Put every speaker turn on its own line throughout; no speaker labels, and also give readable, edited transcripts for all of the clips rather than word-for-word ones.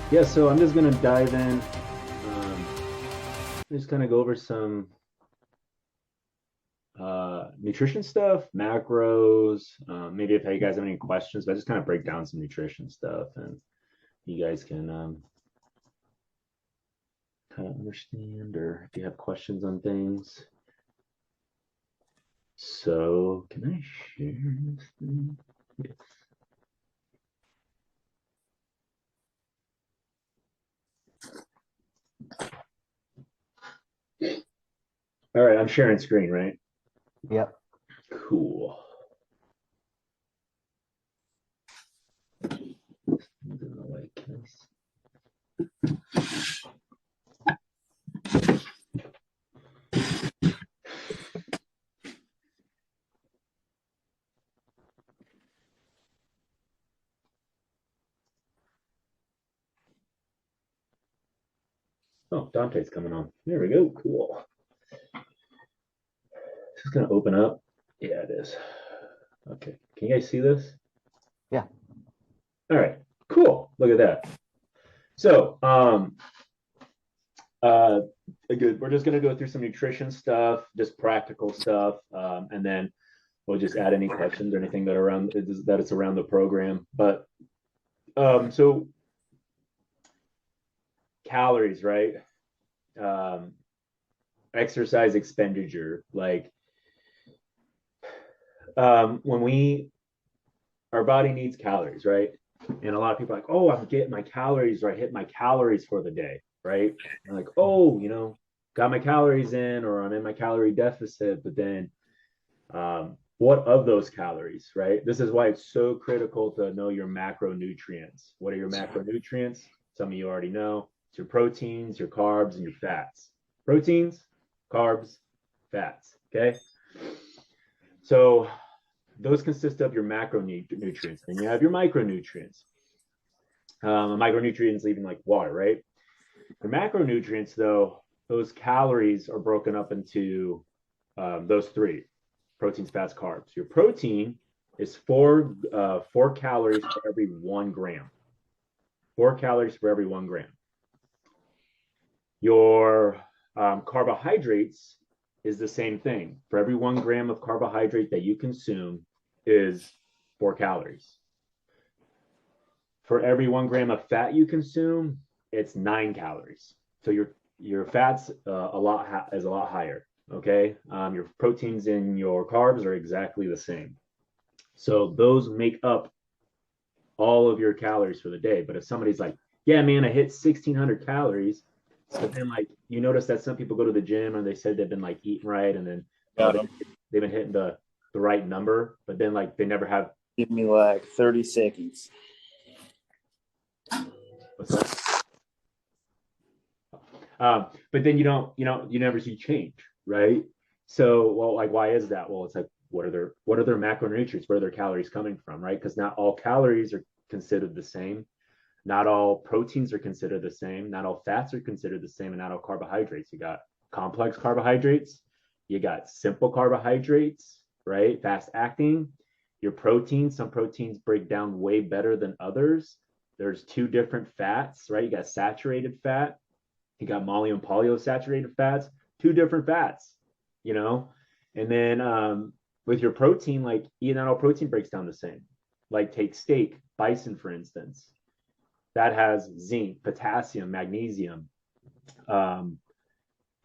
Yeah, so I'm just gonna dive in, just kind of go over some nutrition stuff, macros, maybe if you guys have any questions, but just kind of break down some nutrition stuff and you guys can kind of understand or if you have questions on things. So can I share this thing? Yes. All right, I'm sharing screen, right?
Yep.
Cool. Like this. Oh, Dante's coming on. There we go. Cool. Just gonna open up. Yeah, it is. Okay. Can you guys see this?
Yeah.
All right. Cool. Look at that. So, uh, good. We're just gonna go through some nutrition stuff, just practical stuff, and then we'll just add any questions or anything that it's around the program. But so calories, right? Um, exercise expenditure, like when we our body needs calories, right? And a lot of people are like, oh, I'm getting my calories, or I hit my calories for the day, right? And like, oh, got my calories in, or I'm in my calorie deficit. But then, what of those calories, right? This is why it's so critical to know your macronutrients. What are your macronutrients? Some of you already know. It's your proteins, your carbs, and your fats. Proteins, carbs, fats. Okay. So those consist of your macronutrients. Then you have your micronutrients. Micronutrients leaving like water, right? The macronutrients, though, those calories are broken up into those three: proteins, fats, carbs. Your protein is four calories for every 1 gram. 4 calories for every 1 gram. Your carbohydrates is the same thing. For every 1 gram of carbohydrate that you consume is 4 calories. For every 1 gram of fat you consume, it's 9 calories. So your fats is a lot higher. Okay, your proteins and your carbs are exactly the same. So those make up all of your calories for the day. But if somebody's like, "Yeah, man, I hit 1,600 calories," but then like you notice that some people go to the gym and they said they've been like eating right, and then they've been hitting the right number, but then like they never have.
Give me like 30 seconds.
What's that? But then you never see change, right? So, well, like, why is that? Well, it's like, what are their macronutrients? Where are their calories coming from, right? Because not all calories are considered the same. Not all proteins are considered the same. Not all fats are considered the same, and not all carbohydrates. You got complex carbohydrates. You got simple carbohydrates, right? Fast acting. Your proteins, some proteins break down way better than others. There's two different fats, right? You got saturated fat, you got mono and polyunsaturated fats, two different fats, you know? And then with your protein, like not all protein breaks down the same. Like take steak, bison, for instance. That has zinc, potassium, magnesium, um,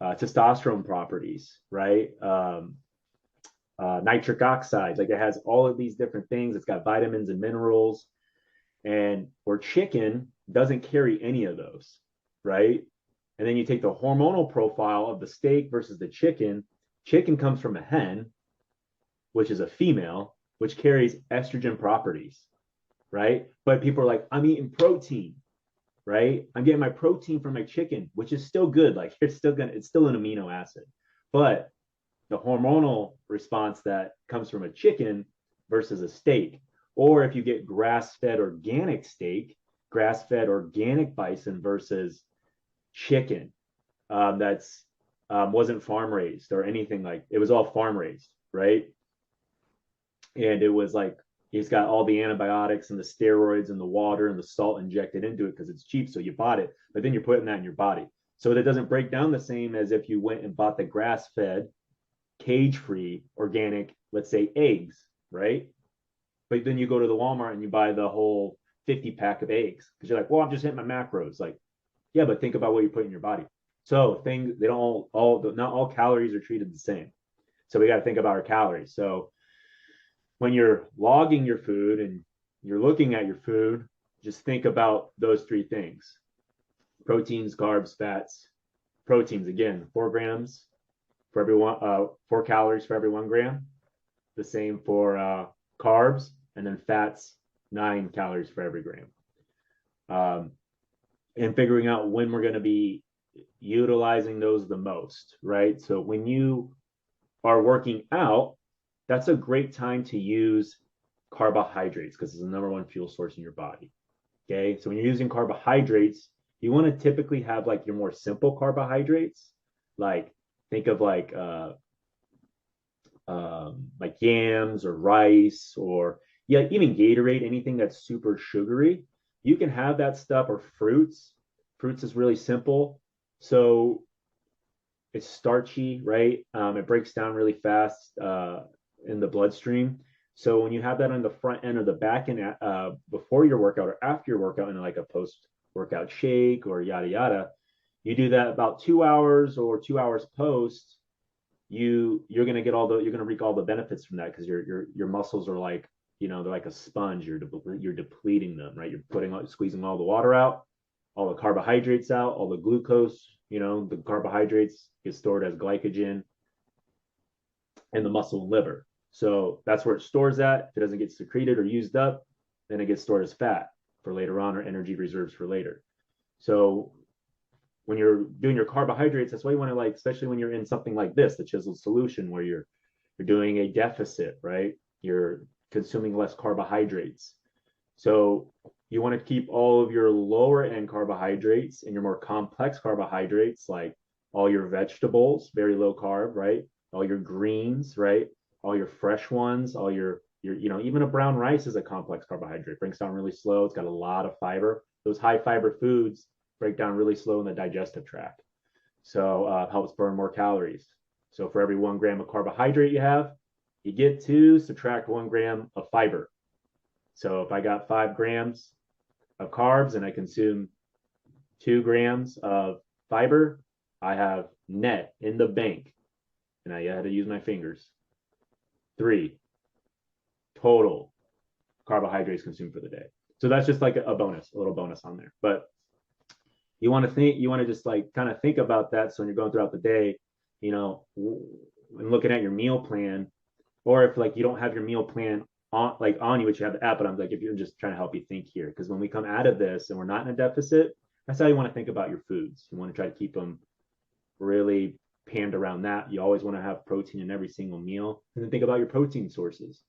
testosterone properties, right? Nitric oxide, like it has all of these different things. It's got vitamins and minerals. And or chicken doesn't carry any of those, right? And then you take the hormonal profile of the steak versus the chicken. Chicken comes from a hen, which is a female, which carries estrogen properties, right? But people are like, I'm eating protein, right? I'm getting my protein from my chicken, which is still good. Like it's still an amino acid. But the hormonal response that comes from a chicken versus a steak, or if you get grass-fed organic steak, grass-fed organic bison versus chicken that's wasn't farm raised or anything, like it was all farm raised, right? And it was like It's got all the antibiotics and the steroids and the water and the salt injected into it because it's cheap. So you bought it, but then you're putting that in your body. So that doesn't break down the same as if you went and bought the grass fed, cage free, organic, let's say eggs, right? But then you go to the Walmart and you buy the whole 50 pack of eggs because you're like, well, I'm just hitting my macros. Like, yeah, but think about what you put in your body. So things, they don't not all calories are treated the same. So we got to think about our calories. So when you're logging your food and you're looking at your food, just think about those three things: proteins, carbs, fats. Proteins, again, 4 grams for every one, 4 calories for every 1 gram. The same for carbs, and then fats, 9 calories for every gram. And figuring out when we're going to be utilizing those the most, right? So when you are working out, that's a great time to use carbohydrates because it's the number one fuel source in your body. Okay. So when you're using carbohydrates, you want to typically have like your more simple carbohydrates. Like think of like yams or rice or yeah, even Gatorade, anything that's super sugary. You can have that stuff or fruits. Fruits is really simple. So it's starchy, right? It breaks down really fast in the bloodstream. So when you have that on the front end or the back end before your workout or after your workout in like a post workout shake or yada yada, you do that about 2 hours or 2 hours post. You're gonna get you're gonna reap all the benefits from that because your muscles are like they're like a sponge. You're depleting them, right? You're squeezing all the water out, all the carbohydrates out, all the glucose. The carbohydrates get stored as glycogen in the muscle and liver. So that's where it stores at. If it doesn't get secreted or used up, then it gets stored as fat for later on or energy reserves for later. So when you're doing your carbohydrates, that's why you want to especially when you're in something like this, the chiseled solution, where you're doing a deficit, right? You're consuming less carbohydrates. So you want to keep all of your lower end carbohydrates and your more complex carbohydrates, like all your vegetables, very low carb, right? All your greens, right? All your fresh ones, all your even a brown rice is a complex carbohydrate, breaks down really slow. It's got a lot of fiber. Those high fiber foods break down really slow in the digestive tract. So helps burn more calories. So for every 1 gram of carbohydrate you have, you get to subtract 1 gram of fiber. So if I got 5 grams of carbs and I consume 2 grams of fiber, I have net in the bank, and I had to use my fingers, 3 total carbohydrates consumed for the day. So that's just like a bonus, a little bonus on there. But you want to just kind of think about that. So when you're going throughout the day, when looking at your meal plan, or if you don't have your meal plan on you, which you have the app, but I'm if you're just trying to help you think here, because when we come out of this and we're not in a deficit, that's how you want to think about your foods. You want to try to keep them really panned around that. You always want to have protein in every single meal, and then think about your protein sources.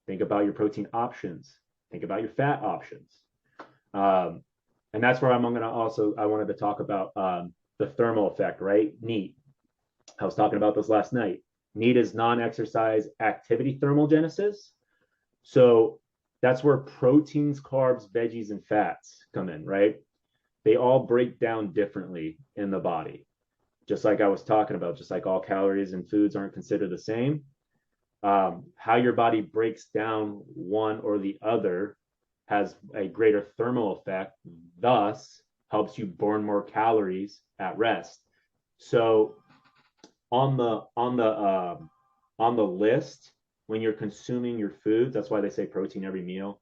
Think about your protein options. Think about your fat options. And that's where I wanted to talk about the thermal effect, right? NEAT. I was talking about this last night. NEAT is non-exercise activity thermogenesis. So that's where proteins, carbs, veggies, and fats come in, right? They all break down differently in the body. Just like I was talking about, just like all calories and foods aren't considered the same. How your body breaks down one or the other has a greater thermal effect, thus helps you burn more calories at rest. So on the list, when you're consuming your foods, that's why they say protein every meal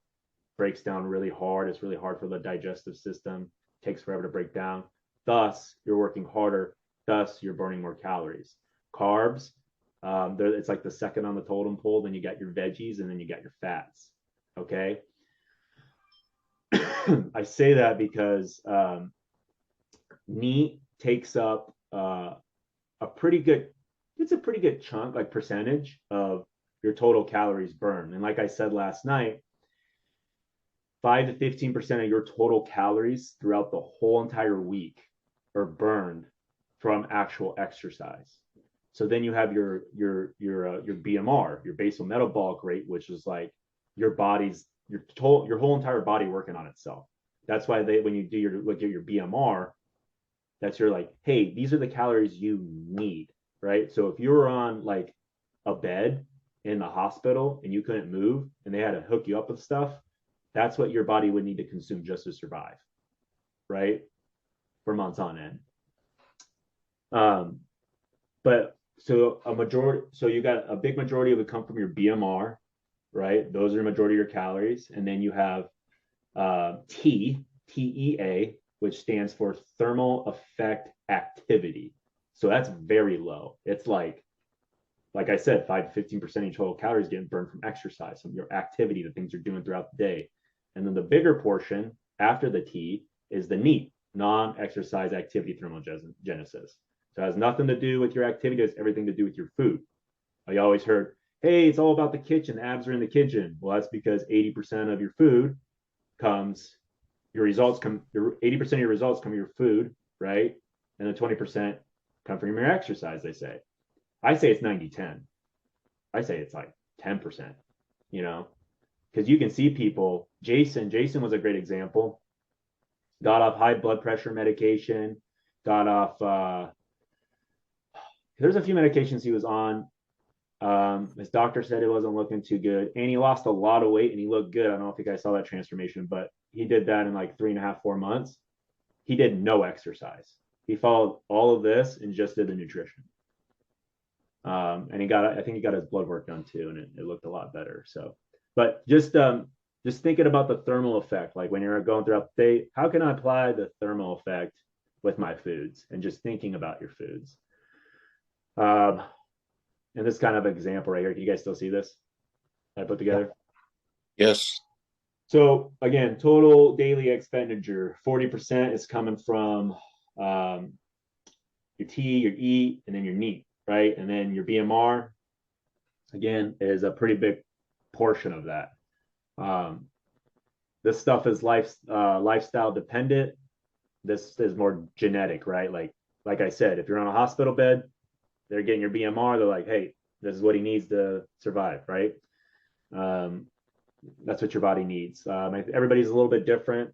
breaks down really hard. It's really hard for the digestive system. It takes forever to break down. Thus, you're working harder. Thus, you're burning more calories. Carbs, it's like the second on the totem pole. Then you got your veggies, and then you got your fats. Okay. I say that because meat takes up a pretty good chunk, like percentage of your total calories burned. And like I said last night, 5 to 15% of your total calories throughout the whole entire week are burned from actual exercise. So then you have your BMR, your basal metabolic rate, which is like your body's your whole entire body working on itself. That's why they when you do your look at your BMR, that's your like, hey, these are the calories you need, right? So if you were on like a bed in the hospital and you couldn't move and they had to hook you up with stuff, that's what your body would need to consume just to survive, right? For months on end. Um, but so a majority, so you got a big majority of it come from your BMR, right? Those are the majority of your calories, and then you have TEA, which stands for thermal effect activity. So that's very low. It's like I said, 5 to 15% of your total calories getting burned from exercise, from your activity, the things you're doing throughout the day. And then the bigger portion after the T is the NEAT, non-exercise activity thermogenesis. So it has nothing to do with your activity, it has everything to do with your food. I always heard, hey, it's all about the kitchen, abs are in the kitchen. Well, that's because 80% of your food comes, your results come, your 80% of your results come from your food, right? And then 20% come from your exercise, they say. I say it's 90-10. I say it's like 10%, you know, because you can see people. Jason was a great example. Got off high blood pressure medication, got off, there's a few medications he was on. His doctor said it wasn't looking too good, and he lost a lot of weight and he looked good. I don't know if you guys saw that transformation, but he did that in like 3.5, 4 months. He did no exercise. He followed all of this and just did the nutrition. And I think he got his blood work done too, and it looked a lot better. So, but just thinking about the thermal effect, like when you're going throughout the day, how can I apply the thermal effect with my foods, and just thinking about your foods. Um, and this kind of example right here, can you guys still see this I put together?
Yes.
So again, total daily expenditure, 40% is coming from um, your T, your E, and then your NEAT, right? And then your BMR, again, is a pretty big portion of that. This stuff is lifestyle dependent. This is more genetic, right? Like I said, if you're on a hospital bed, they're getting your BMR. They're like, hey, this is what he needs to survive, right? That's what your body needs. Everybody's a little bit different.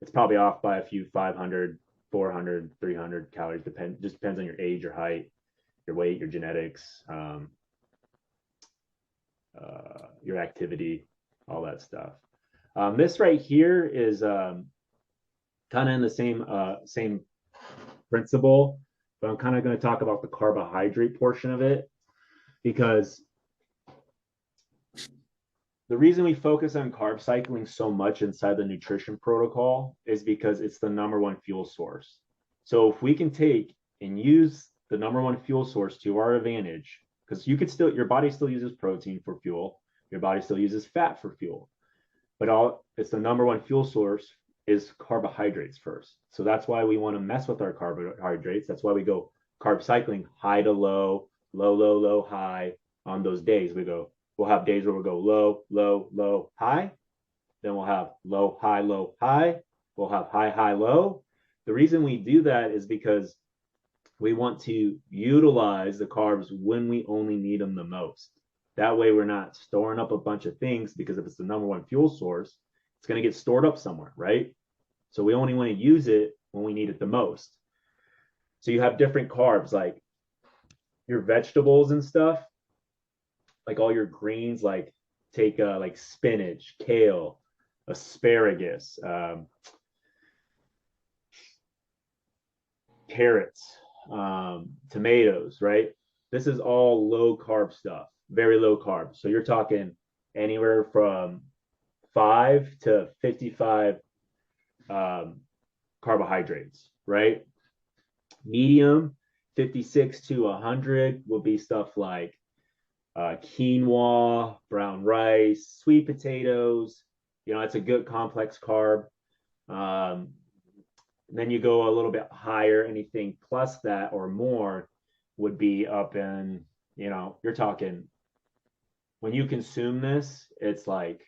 It's probably off by a few 500, 400, 300 calories. Just depends on your age, your height, your weight, your genetics, your activity, all that stuff. This right here is kind of in the same principle, but I'm kind of going to talk about the carbohydrate portion of it, because the reason we focus on carb cycling so much inside the nutrition protocol is because it's the number one fuel source. So if we can take and use the number one fuel source to our advantage, because your body still uses protein for fuel, your body still uses fat for fuel, but it's the number one fuel source is carbohydrates first. So that's why we want to mess with our carbohydrates. That's why we go carb cycling, high to low, low, low, low, high. On those days, we'll have days where we'll go low, low, low, high. Then we'll have low, high, low, high. We'll have high, high, low. The reason we do that is because we want to utilize the carbs when we only need them the most. That way we're not storing up a bunch of things, because if it's the number one fuel source, it's going to get stored up somewhere, right? So we only want to use it when we need it the most. So you have different carbs, like your vegetables and stuff, like all your greens, like take like spinach, kale, asparagus, carrots, tomatoes, right? This is all low carb stuff, very low carb. So you're talking anywhere from 5 to 55 carbohydrates, right? Medium, 56 to 100 will be stuff like quinoa, brown rice, sweet potatoes. It's a good complex carb. Then you go a little bit higher, anything plus that or more would be up in, you're talking, when you consume this, it's like,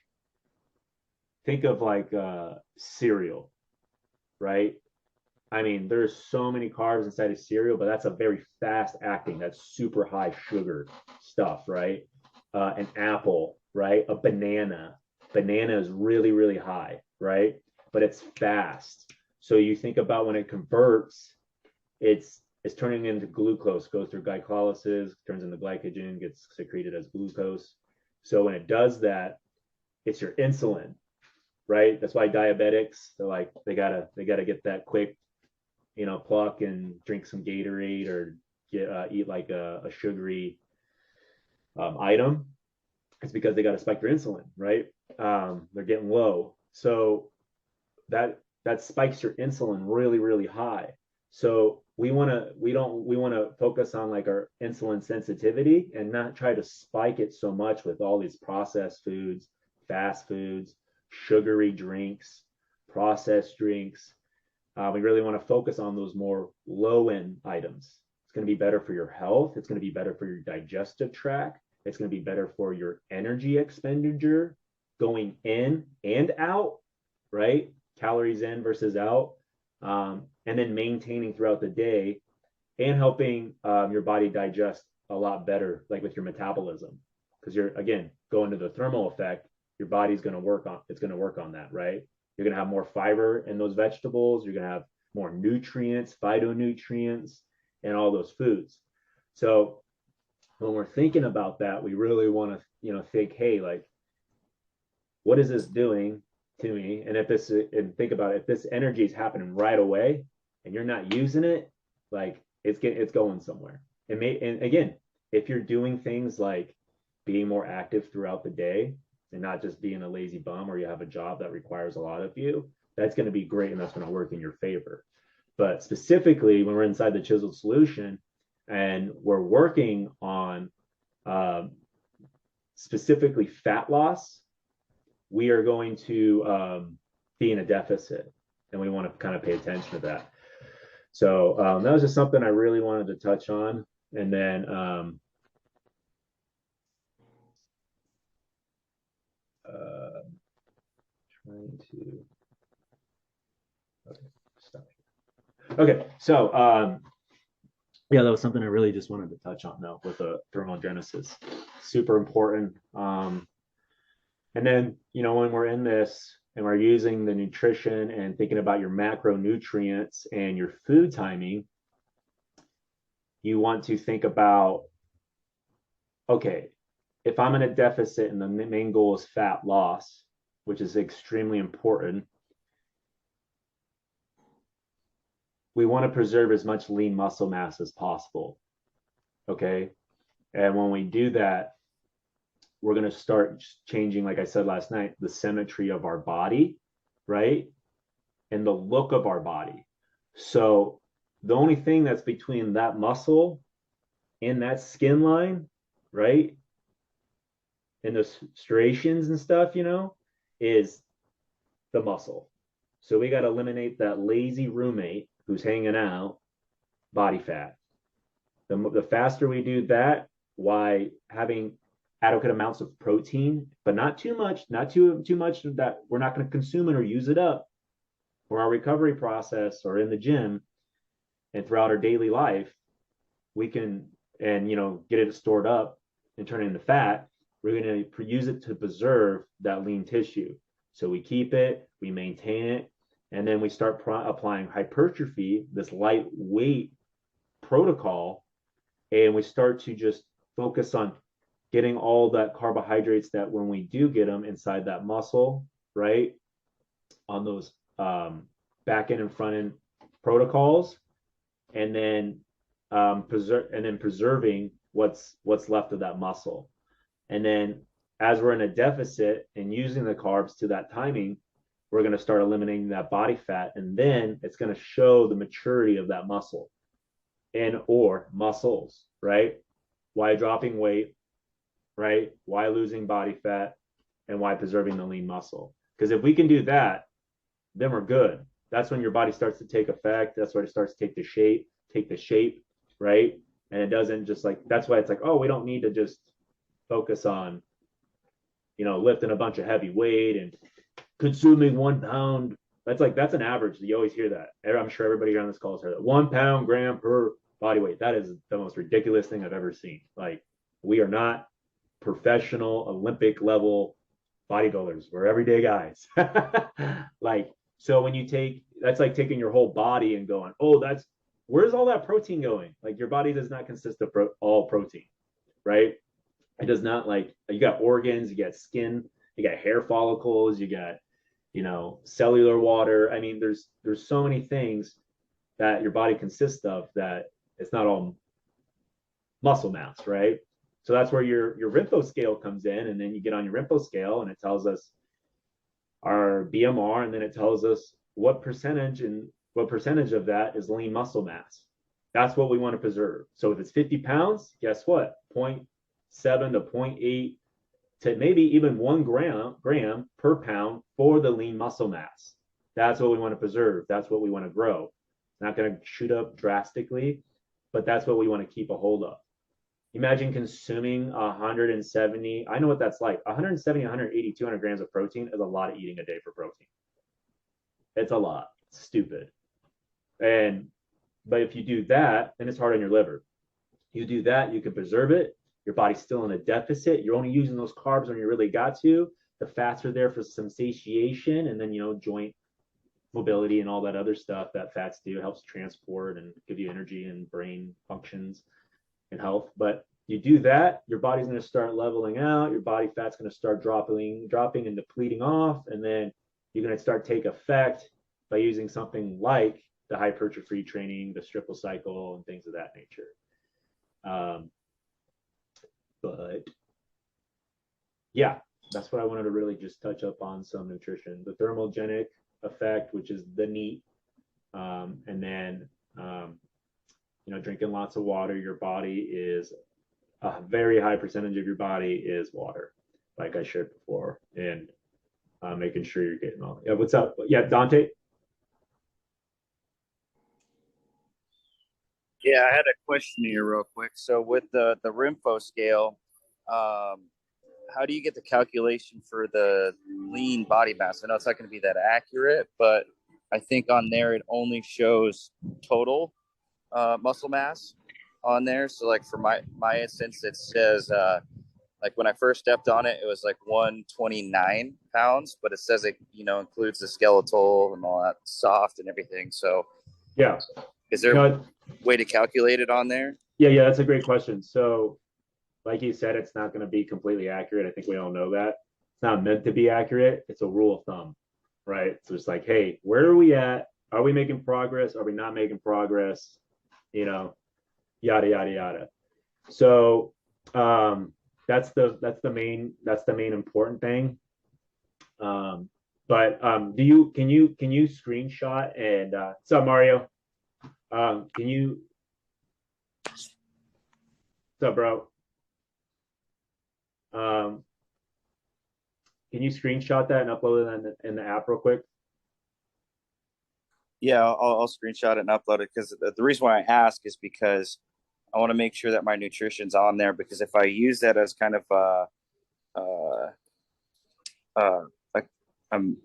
think of like cereal, right? I mean, there's so many carbs inside of cereal, but that's a very fast acting, that's super high sugar stuff, right? An apple, right? A banana, Banana is really, really high, right? But it's fast. So you think about when it converts, it's turning into glucose, goes through glycolysis, turns into glycogen, gets secreted as glucose. So when it does that, it's your insulin, right? That's why diabetics, they're like, they gotta get that quick, pluck and drink some Gatorade or eat like a sugary item. It's because they got to spike their insulin, right? They're getting low, so that spikes your insulin really, really high. So we want to focus on like our insulin sensitivity and not try to spike it so much with all these processed foods, fast foods, sugary drinks, processed drinks. We really want to focus on those more low end items. It's going to be better for your health. It's going to be better for your digestive tract. It's going to be better for your energy expenditure going in and out, right? Calories in versus out. And then maintaining throughout the day and helping your body digest a lot better, like with your metabolism. Because you're, again, going to the thermal effect, your body's going to work on, it's going to work on that, right? You're going to have more fiber in those vegetables. You're going to have more nutrients, phytonutrients, and all those foods. So when we're thinking about that, we really want to, think, hey, like, what is this doing to me? And think about it, if this energy is happening right away and you're not using it, like it's going somewhere. And again, if you're doing things like being more active throughout the day and not just being a lazy bum or you have a job that requires a lot of you, that's going to be great and that's going to work in your favor. But specifically, when we're inside the chiseled solution and we're working on specifically fat loss, we are going to be in a deficit, and we want to kind of pay attention to that. So that was just something I really wanted to touch on. And then trying to, okay, stop. Okay, so yeah, that was something I really just wanted to touch on though with the thermogenesis. Super important. And then, when we're in this and we're using the nutrition and thinking about your macronutrients and your food timing, you want to think about, okay, if I'm in a deficit and the main goal is fat loss, which is extremely important, we want to preserve as much lean muscle mass as possible. Okay. And when we do that, we're going to start changing, like I said last night, the symmetry of our body, right? And the look of our body. So the only thing that's between that muscle and that skin line, right? And those striations and stuff, is the muscle. So we got to eliminate that lazy roommate who's hanging out, body fat. The faster we do that, why having adequate amounts of protein, but not too much, not too much that we're not going to consume it or use it up for our recovery process or in the gym and throughout our daily life, we can, and get it stored up and turn it into fat. We're going to use it to preserve that lean tissue. So we keep it, we maintain it, and then we start applying hypertrophy, this lightweight protocol, and we start to just focus on getting all that carbohydrates that when we do get them inside that muscle, right, on those back end and front end protocols, and then preserving what's left of that muscle. And then as we're in a deficit and using the carbs to that timing, we're going to start eliminating that body fat, and then it's going to show the maturity of that muscle and or muscles, right? Why dropping weight, right? Why losing body fat, and why preserving the lean muscle. Because if we can do that, then we're good. That's when your body starts to take effect. That's when it starts to take the shape, right? And it doesn't just like, that's why it's like, oh, we don't need to just focus on, lifting a bunch of heavy weight and consuming 1 pound. That's an average. You always hear that. I'm sure everybody here on this call has heard that. 1 pound gram per body weight. That is the most ridiculous thing I've ever seen. Like, we are not professional Olympic level bodybuilders. We're everyday guys. Like, so when you take, that's like taking your whole body and going, oh, that's, where's all that protein going? Like your body does not consist of all protein, right? It does not. Like, you got organs, you got skin, you got hair follicles, you got, cellular water. I mean, there's so many things that your body consists of that it's not all muscle mass, right? So that's where your Rimpo scale comes in, and then you get on your Rimpo scale, and it tells us our BMR, and then it tells us what percentage of that is lean muscle mass. That's what we want to preserve. So if it's 50 pounds, guess what? 0.7 to 0.8 to maybe even 1 gram per pound for the lean muscle mass. That's what we want to preserve. That's what we want to grow. It's not going to shoot up drastically, but that's what we want to keep a hold of. Imagine consuming 170. I know what that's like. 170, 180, 200 grams of protein is a lot of eating a day for protein. It's a lot. It's stupid. But if you do that, then it's hard on your liver. You do that, you can preserve it. Your body's still in a deficit. You're only using those carbs when you really got to. The fats are there for some satiation, and then joint mobility and all that other stuff that fats do. It helps transport and give you energy and brain functions and health. But you do that, your body's going to start leveling out. Your body fat's going to start dropping and depleting off, and then you're going to start take effect by using something like the hypertrophy training, the triple cycle, and things of that nature. But yeah, that's what I wanted to really just touch up on, some nutrition, the thermogenic effect, which is the NEAT, and then drinking lots of water. Your body is a very high percentage of your body is water, like I shared before, and making sure you're getting all. Yeah, what's up? Yeah, Dante.
Yeah, I had a question here real quick. So with the Rimfo scale, how do you get the calculation for the lean body mass? I know it's not going to be that accurate, but I think on there it only shows total muscle mass on there. So like for my instance, it says like when I first stepped on it, it was like 129 pounds, but it says it includes the skeletal and all that soft and everything. So
yeah,
is there a way to calculate it on there?
Yeah, that's a great question. So like you said, it's not going to be completely accurate. I think we all know that. It's not meant to be accurate. It's a rule of thumb, right? So it's like, hey, where are we at? Are we making progress? Are we not making progress? Yada, yada, yada. So that's the main important thing. But can you screenshot and what's up, Mario? Can you what's up, bro? Can you screenshot that and upload it in the app real quick?
Yeah, I'll screenshot it and upload it, because the reason why I ask is because I want to make sure that my nutrition's on there, because if I use that as kind of a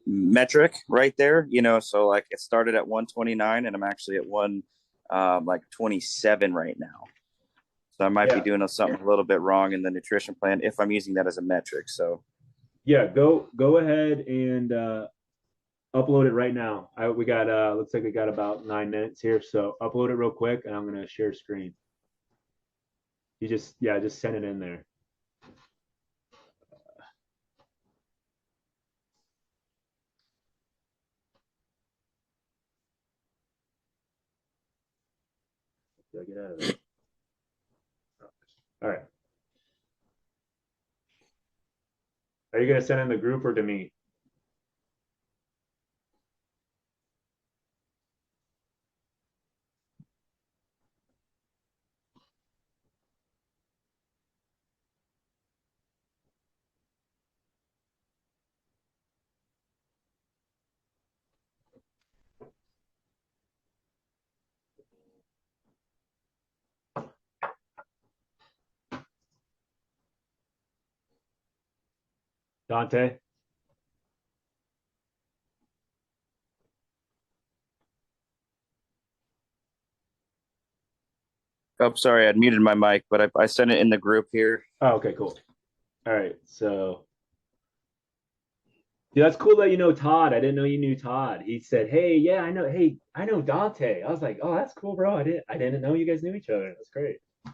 metric right there, so like it started at 129 and I'm actually at 27 right now. So I might be doing something a little bit wrong in the nutrition plan if I'm using that as a metric. So
yeah, go ahead and upload it right now. We got looks like we got about 9 minutes here, so upload it real quick, and I'm gonna share screen. You just send it in there. Get out of there. All right. Are you gonna send in the group or to me? Dante?
oh, sorry, I muted my mic, but I sent it in the group here.
Oh, okay, cool. All right, so Dude, that's cool that you know Todd. I didn't know you knew Todd. He said, "Hey, yeah, I know. Hey, I know Dante." I was like, "Oh, that's cool, bro. I didn't know you guys knew each other. That's great." So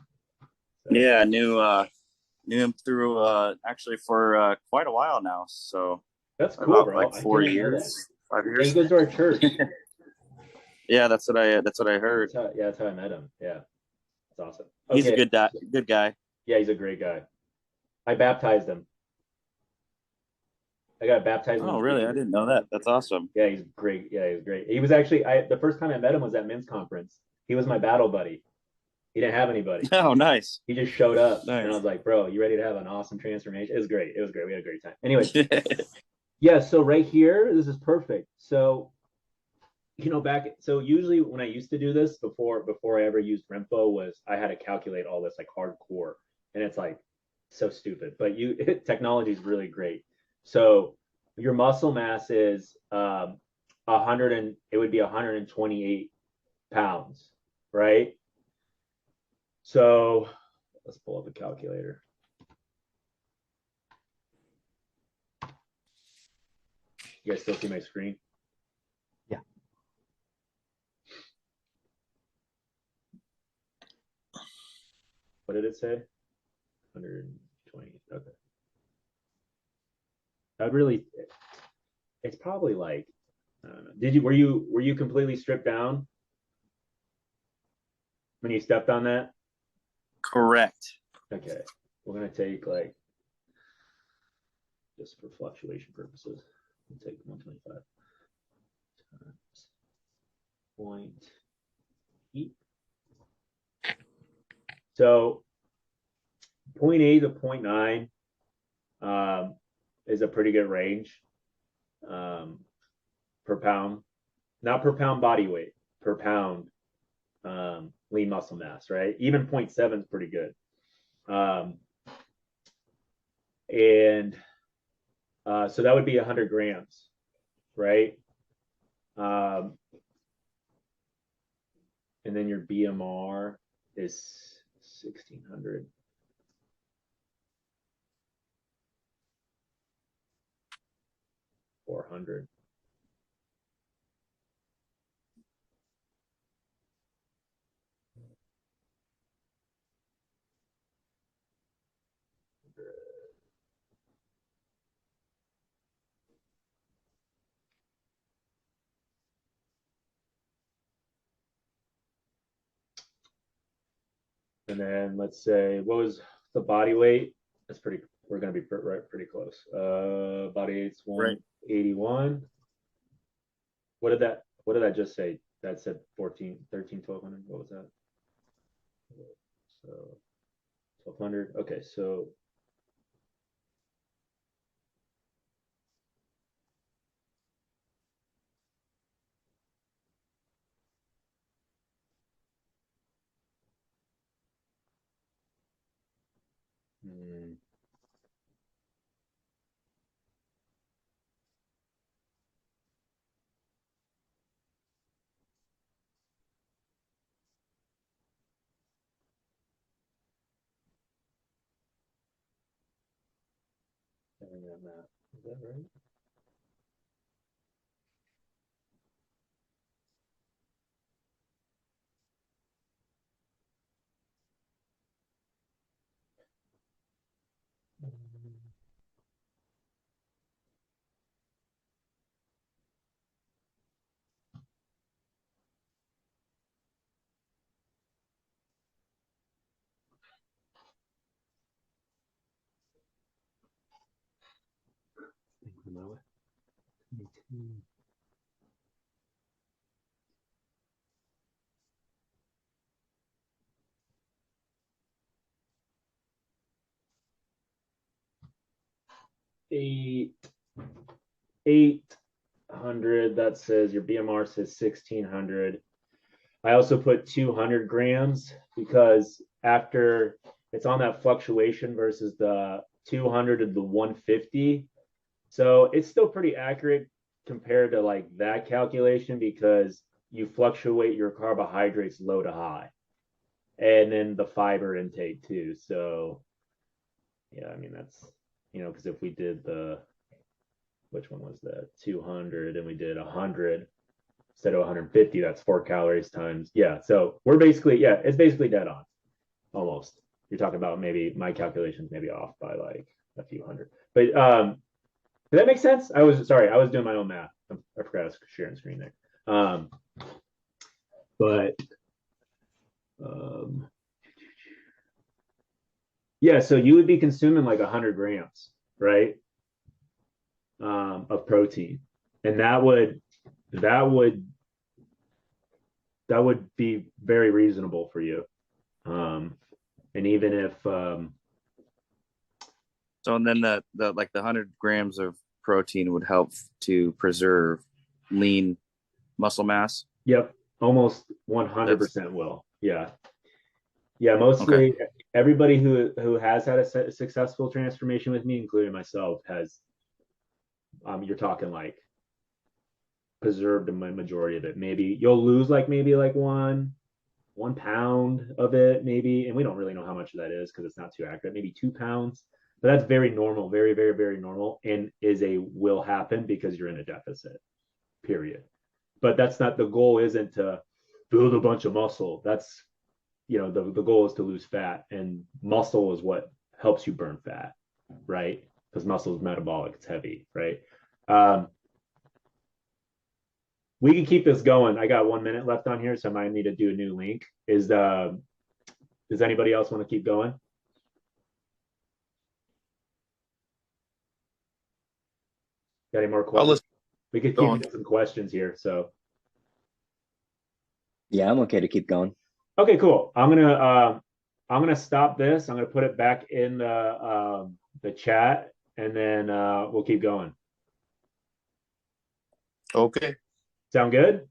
Yeah, I knew him through actually for quite a while now. So
that's cool,
about
bro.
like
I
four
didn't know that.
years, five
Yeah, he
years.
goes to our church.
Yeah, that's what I heard.
That's how I met him. Yeah, that's awesome.
He's a
Okay,
good guy.
yeah, he's a great guy. I baptized him. I got baptized in
Oh,
the
really?
youth
I
group.
didn't know that. That's awesome.
Yeah, he's great. Yeah, he's great. He was actually I the first time I met him was at men's conference. He was my battle buddy. He didn't have anybody.
Oh, nice,
He just showed up, and I
nice.
was like, "Bro, you ready to have an awesome transformation?" It was great. It was great. We had a great time. Anyways, yeah. So right here, this is perfect. So back. So usually when I used to do this before I ever used Rempo was I had to calculate all this like hardcore, and it's like so stupid. But technology is really great. So your muscle mass is 100 and it would be 128 pounds, right? So let's pull up a calculator. You guys still see my screen?
Yeah.
What did it say? 120. Okay. I'd really. It's probably like. I don't know. Were you completely stripped down when you stepped on that?
Correct.
Okay. We're gonna take like just for fluctuation purposes. We'll take 125 times point eight. So 0.8 to 0.9 is a pretty good range per pound, not per pound body weight, per pound lean muscle mass, right? Even 0.7 is pretty good. And so that would be 100 grams, right? And then your BMR is 1600. $400. And then let's say what was the body weight? That's pretty. We're gonna be pretty close. Body weight's
Right.
181. What did that just say? That said 14, 13, 1200. What was that? So 1200. Okay, so hmm, having that math. Is that right? Mm, 8 800. That says your BMR says 1600. I also put 200 grams because after it's on that fluctuation versus the 200 to the 150. So it's still pretty accurate compared to like that calculation because you fluctuate your carbohydrates low to high and then the fiber intake too. So yeah, I mean, that's, because if we did the which one was that? 200, and we did 100 instead of 150. That's 4 calories times. Yeah. So we're basically, yeah, it's basically dead on almost. You're talking about maybe my calculations maybe off by like a few hundred. But did that make sense? I was doing my own math. I forgot I was sharing screen there. But yeah, so you would be consuming like 100 grams, right, of protein, and that would be very reasonable for you. And even if
So and then the like the 100 grams of protein would help to preserve lean muscle mass.
Yep, almost 100% will. Yeah. Yeah, mostly
Okay.
everybody who has had a successful transformation with me, including myself, has you're talking like preserved the majority of it. Maybe you'll lose like maybe like 1 pound of it, maybe, and we don't really know how much of that is because it's not too accurate. Maybe 2 pounds, but that's very normal, very, very, very normal, and is a will happen because you're in a deficit. Period. But that's not the goal. Isn't to build a bunch of muscle. That's the goal is to lose fat, and muscle is what helps you burn fat, right? Because muscle is metabolic, it's heavy, right? We can keep this going. I got 1 minute left on here, so I might need to do a new link. Does anybody else want to keep going? Got any more questions? We could keep getting some questions here. So
yeah, I'm okay to keep going.
okay, cool. I'm gonna stop this. I'm gonna put it back in the chat, and then we'll keep going.
Okay.
Sound good?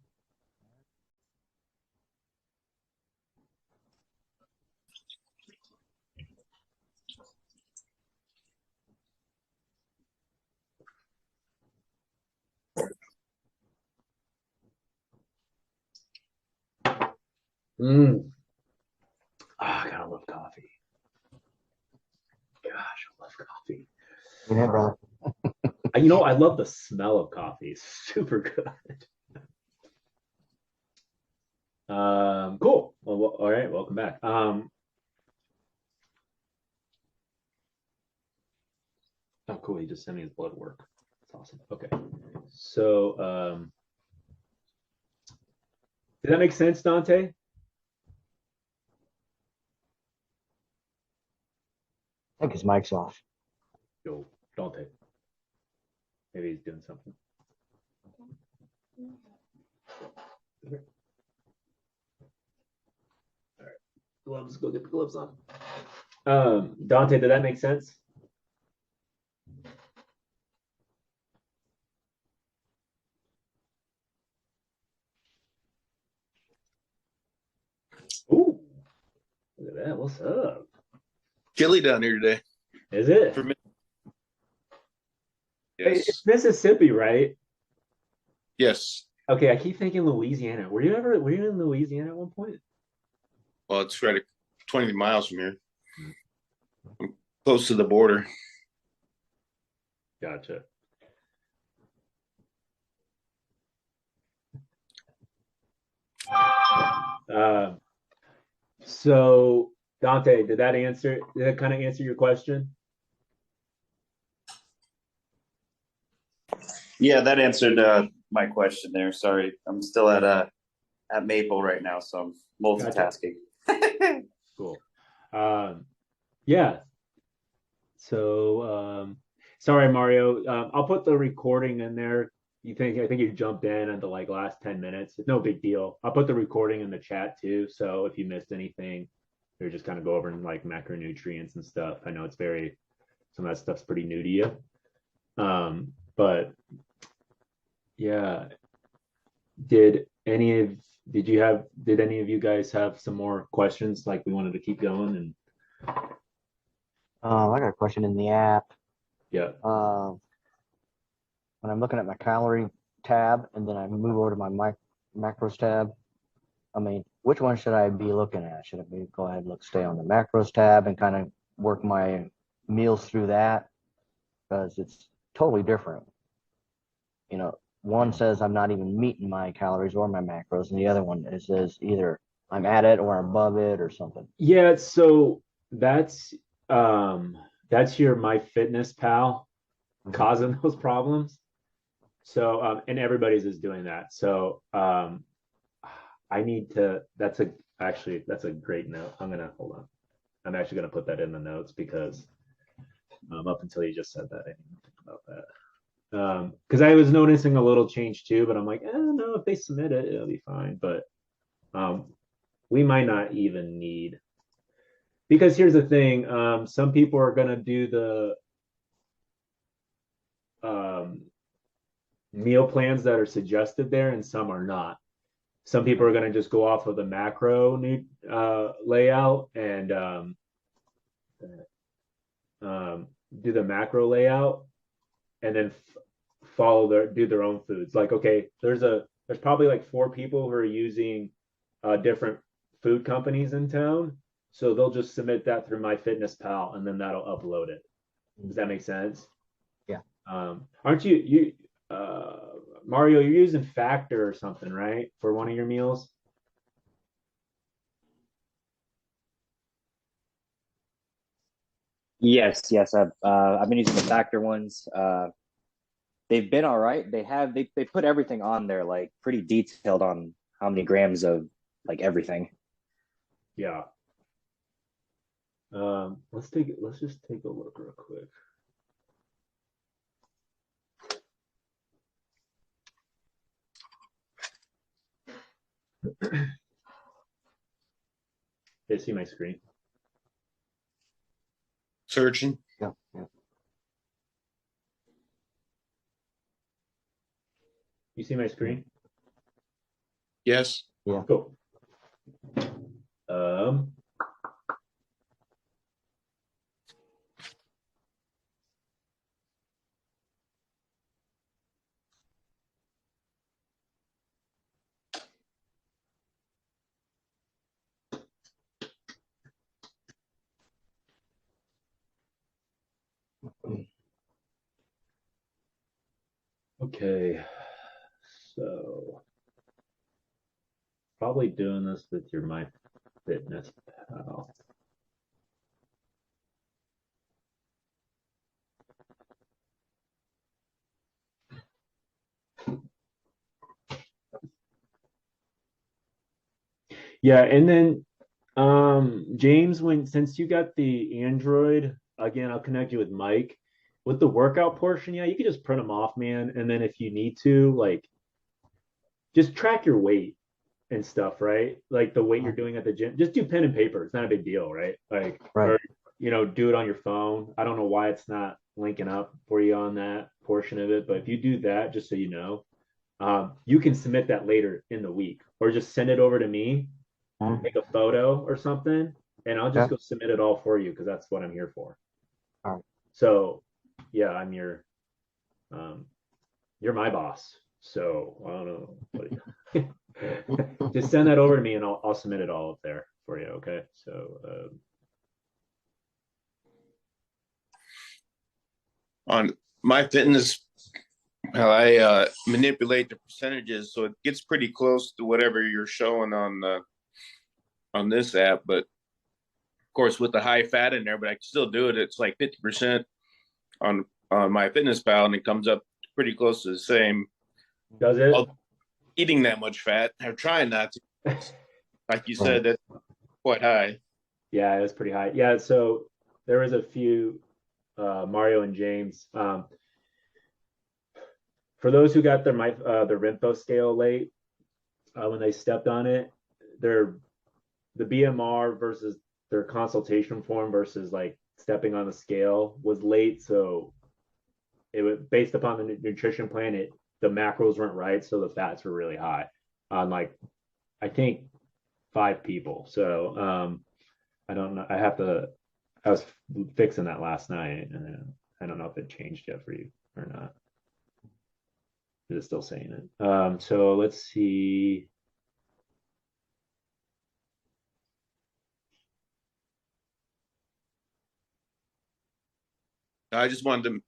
I gotta love coffee. Gosh, I love coffee.
Yeah, brother.
I love the smell of coffee. It's super good. Cool. Well, all right. Welcome back. Oh, cool. He just sent me his blood work. That's awesome. Okay. So, did that make sense, Dante?
I think his mic's off.
Yo, Dante. Maybe he's doing something. Okay. All right. Gloves. Go get the gloves on. Dante, did that make sense? Ooh, look at that. What's up?
Chilly down here today.
Is it?
For me.
Hey,
Yes.
it's Mississippi, right?
Yes.
Okay, I keep thinking Louisiana. Were you in Louisiana at one point?
Well, it's right at 20 miles from here. I'm close to the border.
Gotcha. So Dante, did that kind of answer your question?
Yeah, that answered my question there. Sorry, I'm still at Maple right now, so I'm multitasking.
Gotcha. Cool. Yeah. So sorry, Mario. I'll put the recording in there. I think you jumped in at the like last 10 minutes. It's no big deal. I'll put the recording in the chat too. So if you missed anything, or just kind of go over and like macronutrients and stuff. I know some of that stuff's pretty new to you. But yeah. Did any of you guys have some more questions? Like we wanted to keep going and
I got a question in the app.
yeah.
When I'm looking at my calorie tab and then I move over to my macros tab, I mean, which one should I be looking at? Should I go ahead and stay on the macros tab and kind of work my meals through that? Because it's totally different. you know, one says I'm not even meeting my calories or my macros, and the other one says either I'm at it or above it or something.
Yeah, so that's your MyFitnessPal causing those problems. So and everybody's is doing that. So I need to that's a great note. I'm gonna hold on. I'm actually gonna put that in the notes because up until you just said that, I didn't even think about that. Because I was noticing a little change too, but I'm like, no, if they submit it, it'll be fine. But we might not even need, because here's the thing, some people are gonna do the meal plans that are suggested there, and some are not. Some people are going to just go off of the macro layout and do the macro layout, and then do their own foods. Like, okay, there's probably like 4 people who are using different food companies in town, so they'll just submit that through MyFitnessPal, and then that'll upload it. Does that make sense?
Yeah.
Aren't you Mario, you're using Factor or something, right? For one of your meals?
Yes. I've been using the Factor ones. They've been all right. They put everything on there, like pretty detailed on how many grams of like everything.
Yeah. Let's just take a look real quick. You see my screen?
Searching.
Yeah.
You see my screen?
Yes.
Yeah.
Cool. Okay, so probably doing this with your MyFitnessPal. Yeah, and then James, since you got the Android, again, I'll connect you with Mike. With the workout portion, yeah, you can just print them off, man. And then if you need to, like, just track your weight and stuff, right? Like the weight you're doing at the gym. Just do pen and paper. It's not a big deal, right? Like,
Right.
or do it on your phone. I don't know why it's not linking up for you on that portion of it, but if you do that, just so you know, you can submit that later in the week, or just send it over to me, take a photo or something, and I'll just
Okay.
go submit it all for you because that's what I'm here for.
All right.
So, yeah, you're my boss. So I don't know. Just send that over to me and I'll submit it all up there for you. Okay. So,
On my fitness, I manipulate the percentages so it gets pretty close to whatever you're showing on this app. But of course, with the high fat in there, but I can still do it. It's like 50% on MyFitnessPal, and it comes up pretty close to the same.
does it?
Eating that much fat, I'm trying not to. Like you said, that's quite high.
Yeah, it was pretty high. Yeah. So there was a few, Mario and James. For those who got their Rinpo scale late, when they stepped on it, the BMR versus their consultation form versus like stepping on the scale was late. So it was based upon the nutrition plan. The macros weren't right, so the fats were really high on, like, I think 5 people. So I don't know. I was fixing that last night, and I don't know if it changed yet for you or not. It's still saying it. So let's see.
I just wanted to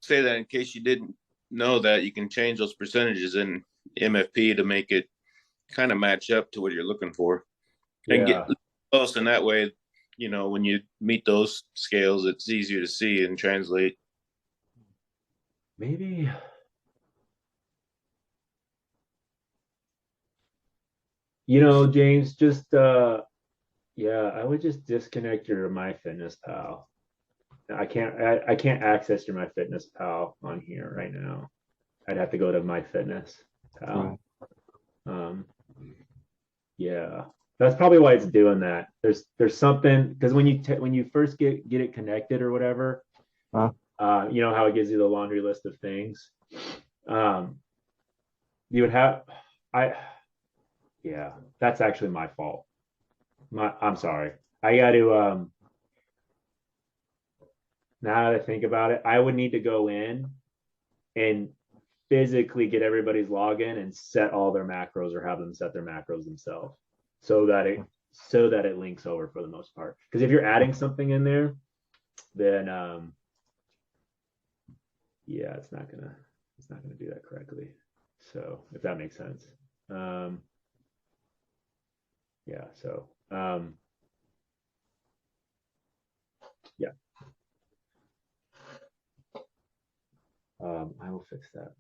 say that in case you didn't know that you can change those percentages in MFP to make it kind of match up to what you're looking for and get
Yeah,
close. And that way, when you meet those scales, it's easier to see and translate.
maybe. James, just yeah, I would just disconnect your MyFitnessPal. I can't access your MyFitnessPal on here right now. I'd have to go to MyFitnessPal.
Right.
Um, yeah, that's probably why it's doing that. There's something because when you first get it connected or whatever,
Huh?
you know how it gives you the laundry list of things. Um, you would have I yeah, that's actually my fault. I'm sorry. I got to now that I think about it, I would need to go in and physically get everybody's login and set all their macros or have them set their macros themselves so that it links over for the most part. Because if you're adding something in there, then yeah, it's not gonna do that correctly. So if that makes sense. Um, yeah, so yeah. I will fix that.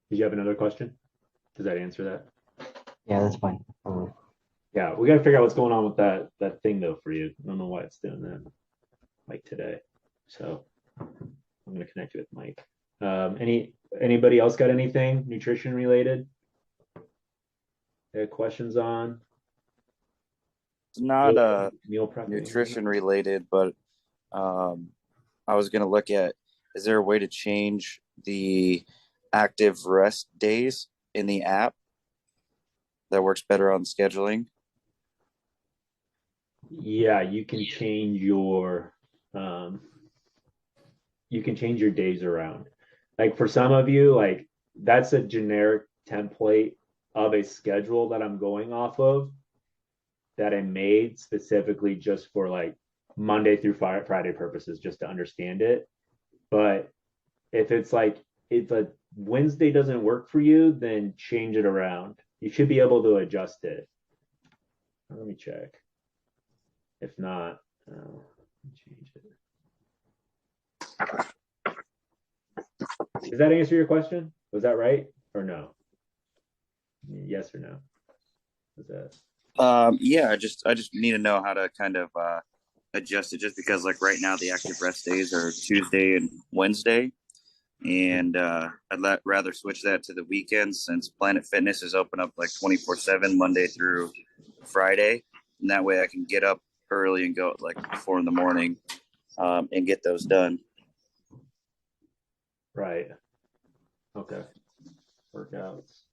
Did you have another question? Does that answer that?
Yeah, that's fine.
Yeah, we got to figure out what's going on with that thing though for you. I don't know why it's doing that like today. So I'm gonna connect you with Mike. Anybody else got anything nutrition related? Questions on
It's not
meal prepping?
nutrition related, but um, I was gonna look at, is there a way to change the active rest days in the app that works better on scheduling?
Yeah, you can change your days around. Like for some of you, like that's a generic template of a schedule that I'm going off of that I made specifically just for like Monday through Friday purposes, just to understand it. But if it's like if a Wednesday doesn't work for you, then change it around. You should be able to adjust it. Let me check. If not, change it. Does that answer your question? Was that right or no? Yes or no? Was that?
Yeah, I just need to know how to kind of adjust it, just because like right now the active rest days are Tuesday and Wednesday, and rather switch that to the weekends, since Planet Fitness is open up like 24/7 Monday through Friday, and that way I can get up early and go like 4 in the morning, and get those done.
Right. Okay. Workouts.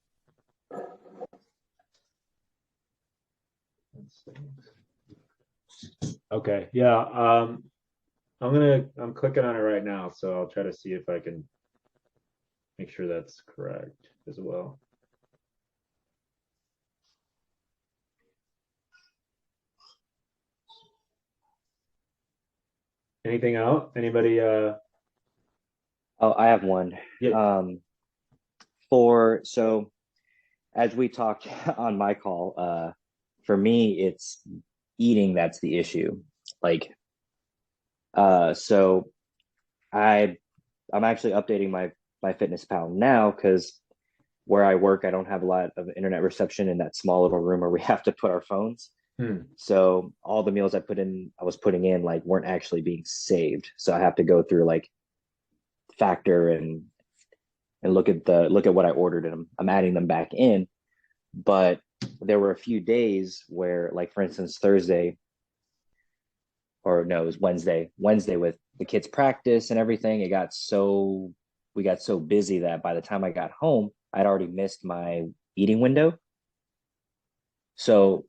Okay. Yeah. I'm clicking on it right now, so I'll try to see if I can make sure that's correct as well. Anything else? Anybody
Oh, I have one.
yeah.
So as we talked on my call, for me it's eating that's the issue. Like so I'm actually updating my fitness pal now because where I work, I don't have a lot of internet reception in that small little room where we have to put our phones. So all the meals I was putting in like weren't actually being saved. So I have to go through like Factor and look at what I ordered, and I'm adding them back in. But there were a few days where, like for instance, Thursday, or no, it was Wednesday with the kids' practice and everything. We got so busy that by the time I got home, I'd already missed my eating window. So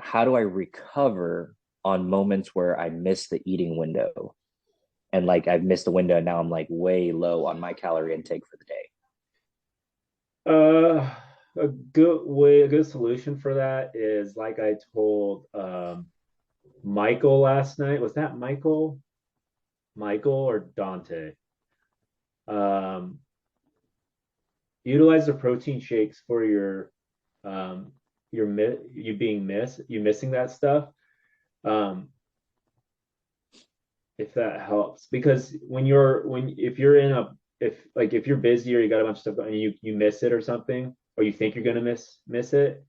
how do I recover on moments where I miss the eating window? And like I've missed the window and now I'm like way low on my calorie intake for the day.
A good solution for that is like I told Michael last night. Was that Michael? Michael or Dante? Um, utilize the protein shakes for um you being you missing that stuff. Um, if that helps, because when if you're in a if you're busy or you got a bunch of stuff and you miss it or something, or you think you're gonna miss it,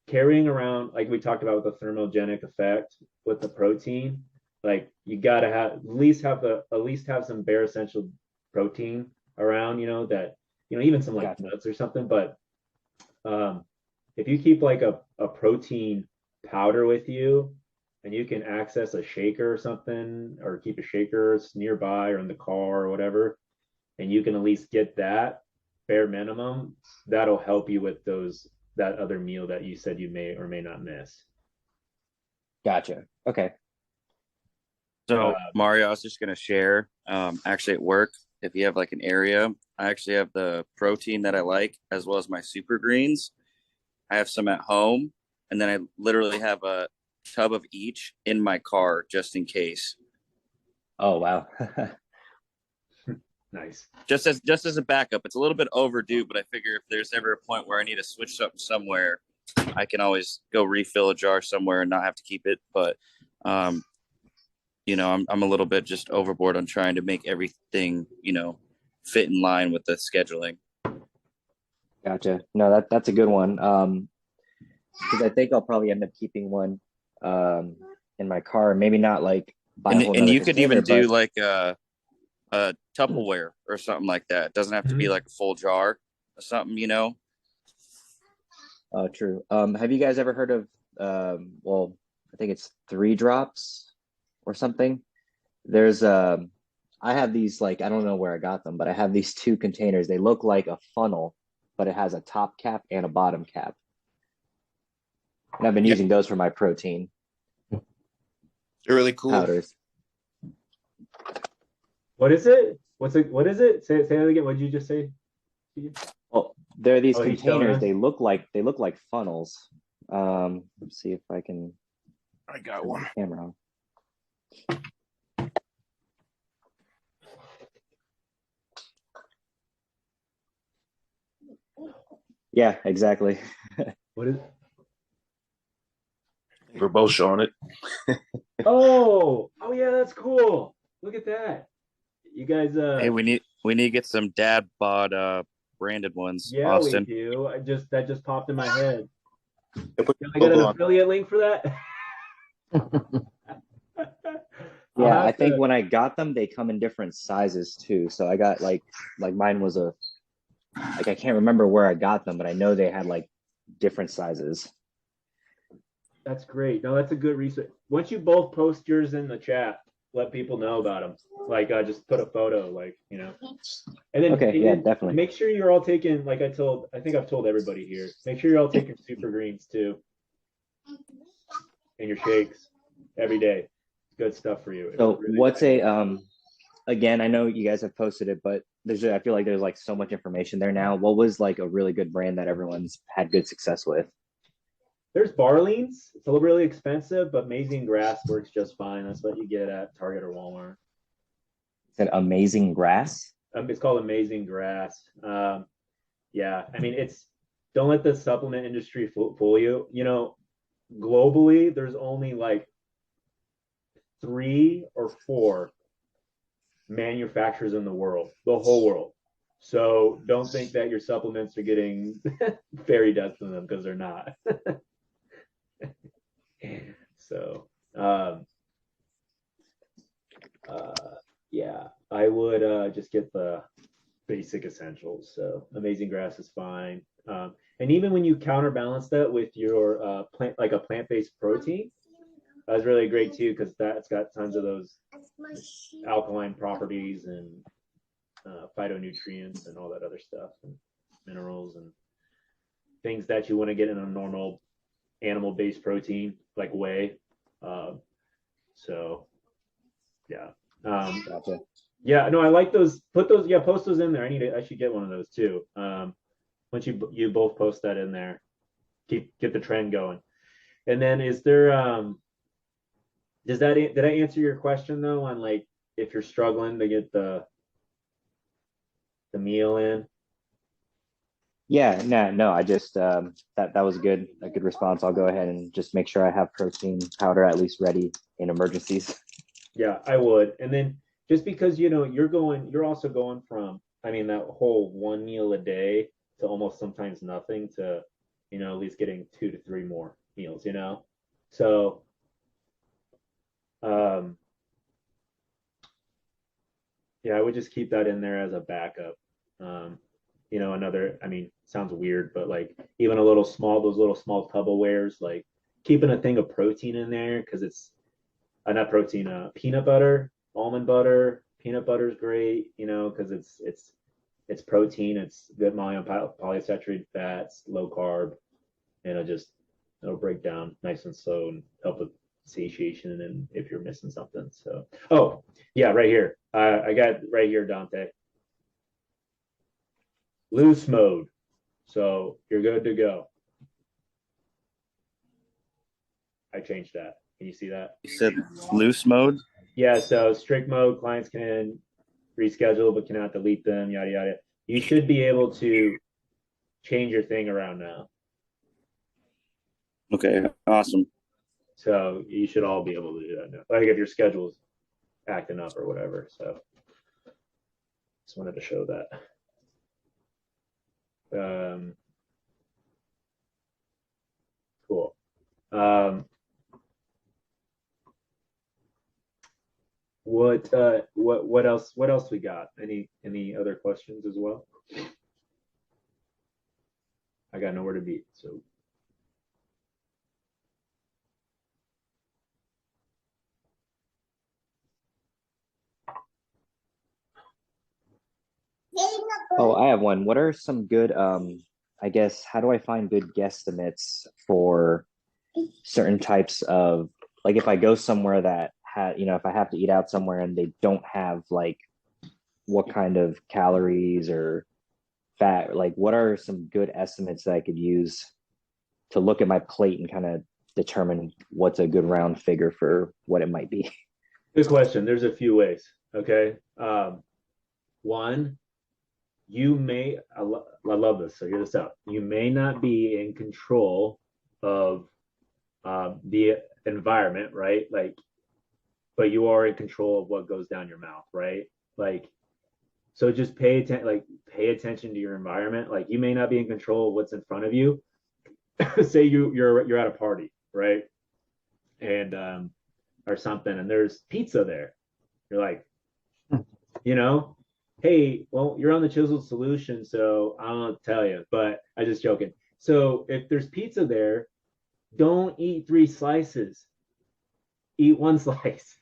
carrying around like we talked about with the thermogenic effect with the protein, like you gotta have at least have some bare essential protein around, that even some like
Gotcha.
nuts or something. But um, if you keep like a protein powder with you and you can access a shaker or something, or keep a shaker nearby or in the car or whatever, and you can at least get that bare minimum, that'll help you with that other meal that you said you may or may not miss.
Gotcha. Okay.
So
Uh,
Mario, I was just gonna share. Actually, at work, if you have like an area, I actually have the protein that I like as well as my super greens. I have some at home, and then I literally have a tub of each in my car just in case.
Oh wow.
nice.
Just as a backup. It's a little bit overdue, but I figure if there's ever a point where I need to switch something somewhere, I can always go refill a jar somewhere and not have to keep it. But um, I'm a little bit just overboard on trying to make everything, fit in line with the scheduling.
Gotcha. No, that's a good one. Because I think I'll probably end up keeping one in my car. Maybe not like buy a
And
whole
and
nother
you could
container,
even do
but
like a Tupperware or something like that. It doesn't have to be
Mhm.
like a full jar or something.
true. Have you guys ever heard of well, I think it's 3 drops or something? There's I have these, like, I don't know where I got them, but I have these two containers. They look like a funnel, but it has a top cap and a bottom cap. And I've been
Yeah,
using those for my protein
they're really cool.
powders.
What is it? What is it? Say that again. What did you just say?
Well, there are these
Oh, he's showing
containers.
us.
They look like funnels. Let's see if I can
I got
turn my
one.
camera on. Yeah, exactly.
What is?
We're both showing it.
Oh, yeah, that's cool. Look at that. You guys,
Hey, we need to get some dad bod branded ones,
yeah, we
Austin.
do. That just popped in my head.
They put
Can I
the
get an
logo on.
affiliate link for that? I'll
Yeah, I
have
think
to.
when I got them, they come in different sizes too. So I got like mine was like, I can't remember where I got them, but I know they had like different sizes.
That's great. No, that's a good research. Once you both post yours in the chat, let people know about them. Like, just put a photo, and then
Okay, yeah, definitely.
make sure you're all taking. Like I think I've told everybody here. Make sure you're all taking super greens too, in your shakes every day. Good stuff for you. It'll
So
really.
what's a again, I know you guys have posted it, but I feel like there's like so much information there now. What was like a really good brand that everyone's had good success with?
There's Barleans. It's a little really expensive, but Amazing Grass works just fine. That's what you get at Target or Walmart.
Said Amazing Grass.
It's called Amazing Grass. Yeah, I mean, don't let the supplement industry fool you. Globally, there's only like 3 or 4 manufacturers in the world, the whole world. So don't think that your supplements are getting fairy dust in them, because they're not. So, uh, yeah, I would just get the basic essentials. So Amazing Grass is fine. And even when you counterbalance that with your like a plant-based protein, that's really great too, because that's got tons of those alkaline properties and phytonutrients and all that other stuff, and minerals and things that you want to get in a normal animal-based protein like whey. So yeah.
Gotcha.
Yeah, no, I like those. Put those, yeah, post those in there. I should get one of those too. Once you both post that in there, get the trend going. And then is there did I answer your question though on like if you're struggling to get the meal in?
Yeah, no. I just that was a good response. I'll go ahead and just make sure I have protein powder at least ready in emergencies.
Yeah, I would. And then just because you're also going from, I mean, that whole one meal a day to almost sometimes nothing to, at least getting 2 to 3 more meals. So, um, yeah, I would just keep that in there as a backup. Um, I mean, sounds weird, but like even those little small Tupperwares, like keeping a thing of protein in there because it's not protein, peanut butter, almond butter, peanut butter is great, because it's protein, it's good polyunsaturated fats, low carb, and it'll break down nice and slow and help with satiation and if you're missing something. So, oh yeah, right here, I got right here, Dante, loose mode. So you're good to go. I changed that. Can you see that?
You said loose mode.
Yeah. So strict mode, clients can reschedule but cannot delete them. Yada yada. You should be able to change your thing around now.
Okay, awesome.
So you should all be able to do that now. Like if your schedule's acting up or whatever. So just wanted to show that. Cool. What else we got? Any other questions as well? I got nowhere to be, so
Oh, I have one. What are some good I guess how do I find good guesstimates for certain types of, like, if I go somewhere that if I have to eat out somewhere and they don't have like what kind of calories or fat, like what are some good estimates that I could use to look at my plate and kind of determine what's a good round figure for what it might be?
good question. There's a few ways. Okay. One, I love this. So hear this out. You may not be in control of the environment, right? Like, but you are in control of what goes down your mouth, right? Like, so just pay attention to your environment. Like, you may not be in control of what's in front of you. Say you're at a party, right? And or something, and there's pizza there. You're like, you know, hey, well, you're on the chiseled solution, so I don't know what to tell you, but I just joking. So if there's pizza there, don't eat 3 slices. Eat one slice.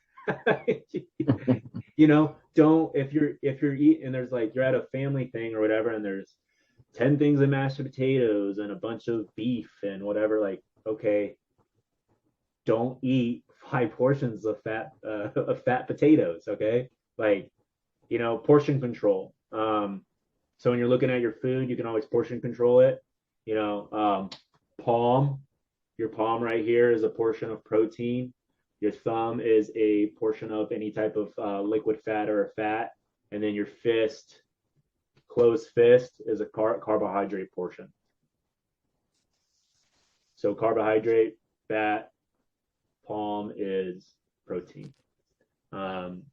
Don't if you're eating and there's like you're at a family thing or whatever, and there's 10 things of mashed potatoes and a bunch of beef and whatever, like, okay, don't eat 5 portions of fat potatoes, okay? Like, portion control. So when you're looking at your food, you can always portion control it. Palm, your palm right here is a portion of protein. Your thumb is a portion of any type of liquid fat or a fat. And then your fist, closed fist, is a carbohydrate portion. So carbohydrate, fat, palm is protein. And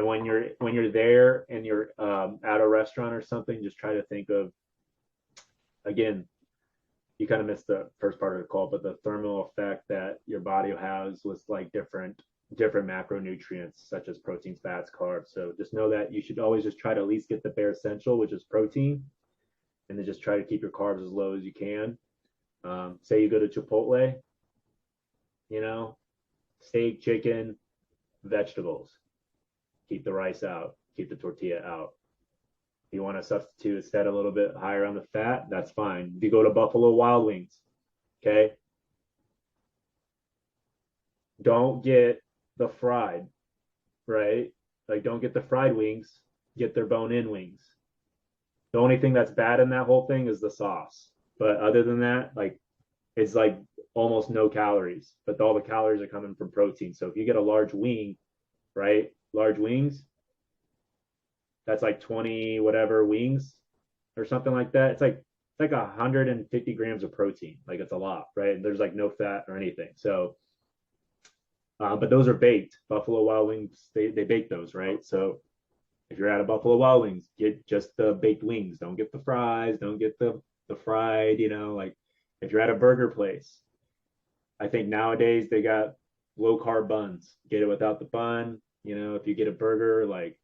when you're there and you're at a restaurant or something, just try to think of, again, you kind of missed the first part of the call, but the thermal effect that your body has with like different macronutrients such as proteins, fats, carbs. So just know that you should always just try to at least get the bare essential, which is protein, and then just try to keep your carbs as low as you can. Say you go to Chipotle, steak, chicken, vegetables. Keep the rice out, keep the tortilla out. If you want to substitute instead a little bit higher on the fat, that's fine. If you go to Buffalo Wild Wings, okay, don't get the fried, right? Like, don't get the fried wings, get their bone-in wings. The only thing that's bad in that whole thing is the sauce. But other than that, like, it's like almost no calories, but all the calories are coming from protein. So if you get a large wing, right? Large wings, that's like 20 whatever wings or something like that. It's like 150 grams of protein. Like it's a lot, right? And there's like no fat or anything. So but those are baked. Buffalo Wild Wings, they bake those, right? So if you're at a Buffalo Wild Wings, get just the baked wings. Don't get the fries. Don't get the fried. Like if you're at a burger place, I think nowadays they got low carb buns. Get it without the bun. If you get a burger, like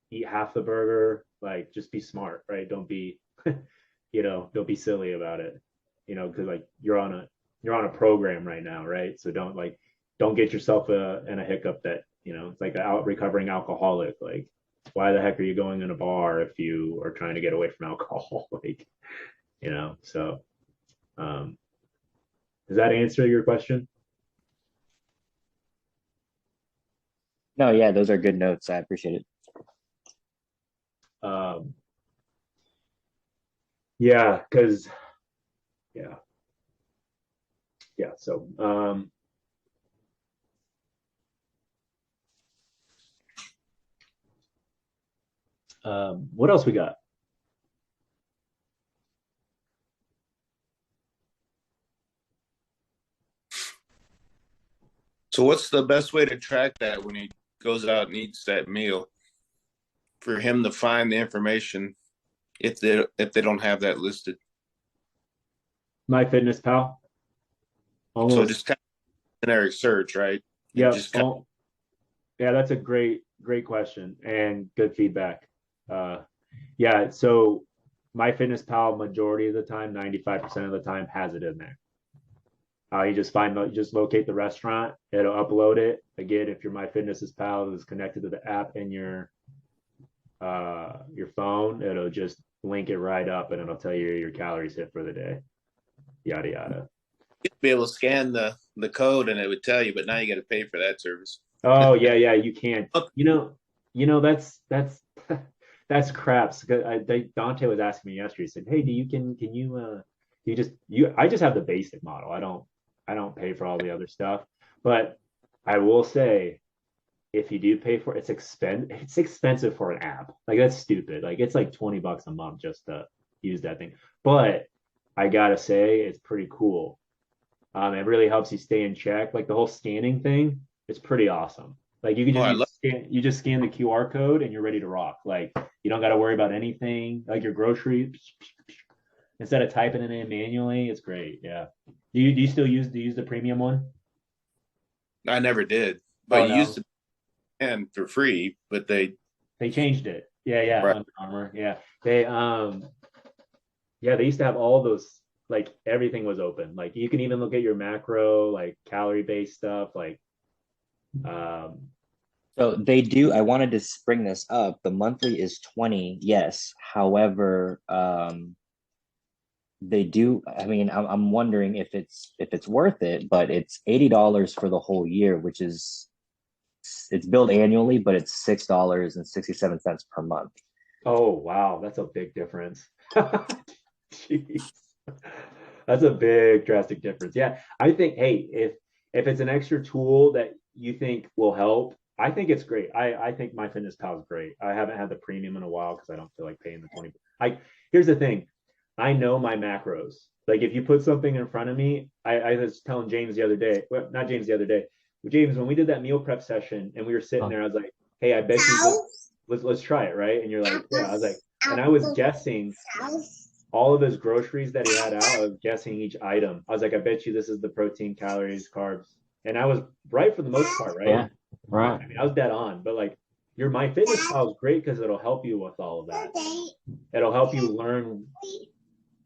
eat half the burger. Like just be smart, right? Don't be, don't be silly about it. Because like you're on a program right now, right? So don't get yourself in a hiccup that it's like a recovering alcoholic. Like why the heck are you going in a bar if you are trying to get away from alcohol? Like so does that answer your question?
No, yeah, those are good notes. I appreciate it.
um yeah, because yeah, so what else we got?
So what's the best way to track that when he goes out and eats that meal for him to find the information if they don't have that listed?
My Fitness Pal.
So
Almost.
just kind of generic search, right?
Yeah.
Just kind
Yeah, that's a great question and good feedback. Yeah, so My Fitness Pal, majority of the time, 95% of the time, has it in there. You just locate the restaurant, it'll upload it. Again, if your My Fitness Pal is connected to the app in your phone, it'll just link it right up and it'll tell you your calories hit for the day. Yada yada.
be able to scan the code and it would tell you, but now you got to pay for that service.
Oh yeah, you can. That's that's craps. Dante was asking me yesterday. He said, "Hey, can you just you? I just have the basic model. I don't pay for all the other stuff. But I will say, if you do pay for it, it's expensive for an app. Like that's stupid. Like it's like $20 a month just to use that thing. But I gotta say, it's pretty cool. It really helps you stay in check. Like the whole scanning thing, it's pretty awesome. Like
Oh, I love.
you just scan the QR code and you're ready to rock. Like you don't got to worry about anything. Like your groceries, instead of typing it in manually, it's great. Yeah. Do you still use the premium one?
I never did,
Oh
but you used
no,
to and for free, but
they changed it. Yeah,
right.
Under Armour. Yeah, they used to have all those, like everything was open. Like you can even look at your macro, like calorie based stuff. Like um,
So they do. I wanted to bring this up. The monthly is 20, yes. However, they do. I mean, I'm wondering if it's worth it, but it's $80 for the whole year, which is it's billed annually, but it's $6.67 per month.
oh wow, that's a big difference. Jeez. That's a big drastic difference. Yeah. I think, hey, if it's an extra tool that you think will help, I think it's great. I think My Fitness Pal is great. I haven't had the premium in a while because I don't feel like paying the 20. I Here's the thing. I know my macros. Like if you put something in front of me, I was telling James the other day, well, not James the other day, James, when we did that meal prep session and we were sitting there, I was like, hey, I bet you let's try it, right? And you're like, yeah. I was like, and I was guessing all of his groceries that he had out. I was guessing each item. I was like, I bet you this is the protein, calories, carbs. And I was right for the most part, right?
Yeah, right.
I mean, I was dead on, but like your My Fitness Pal is great because it'll help you with all of that. It'll help you learn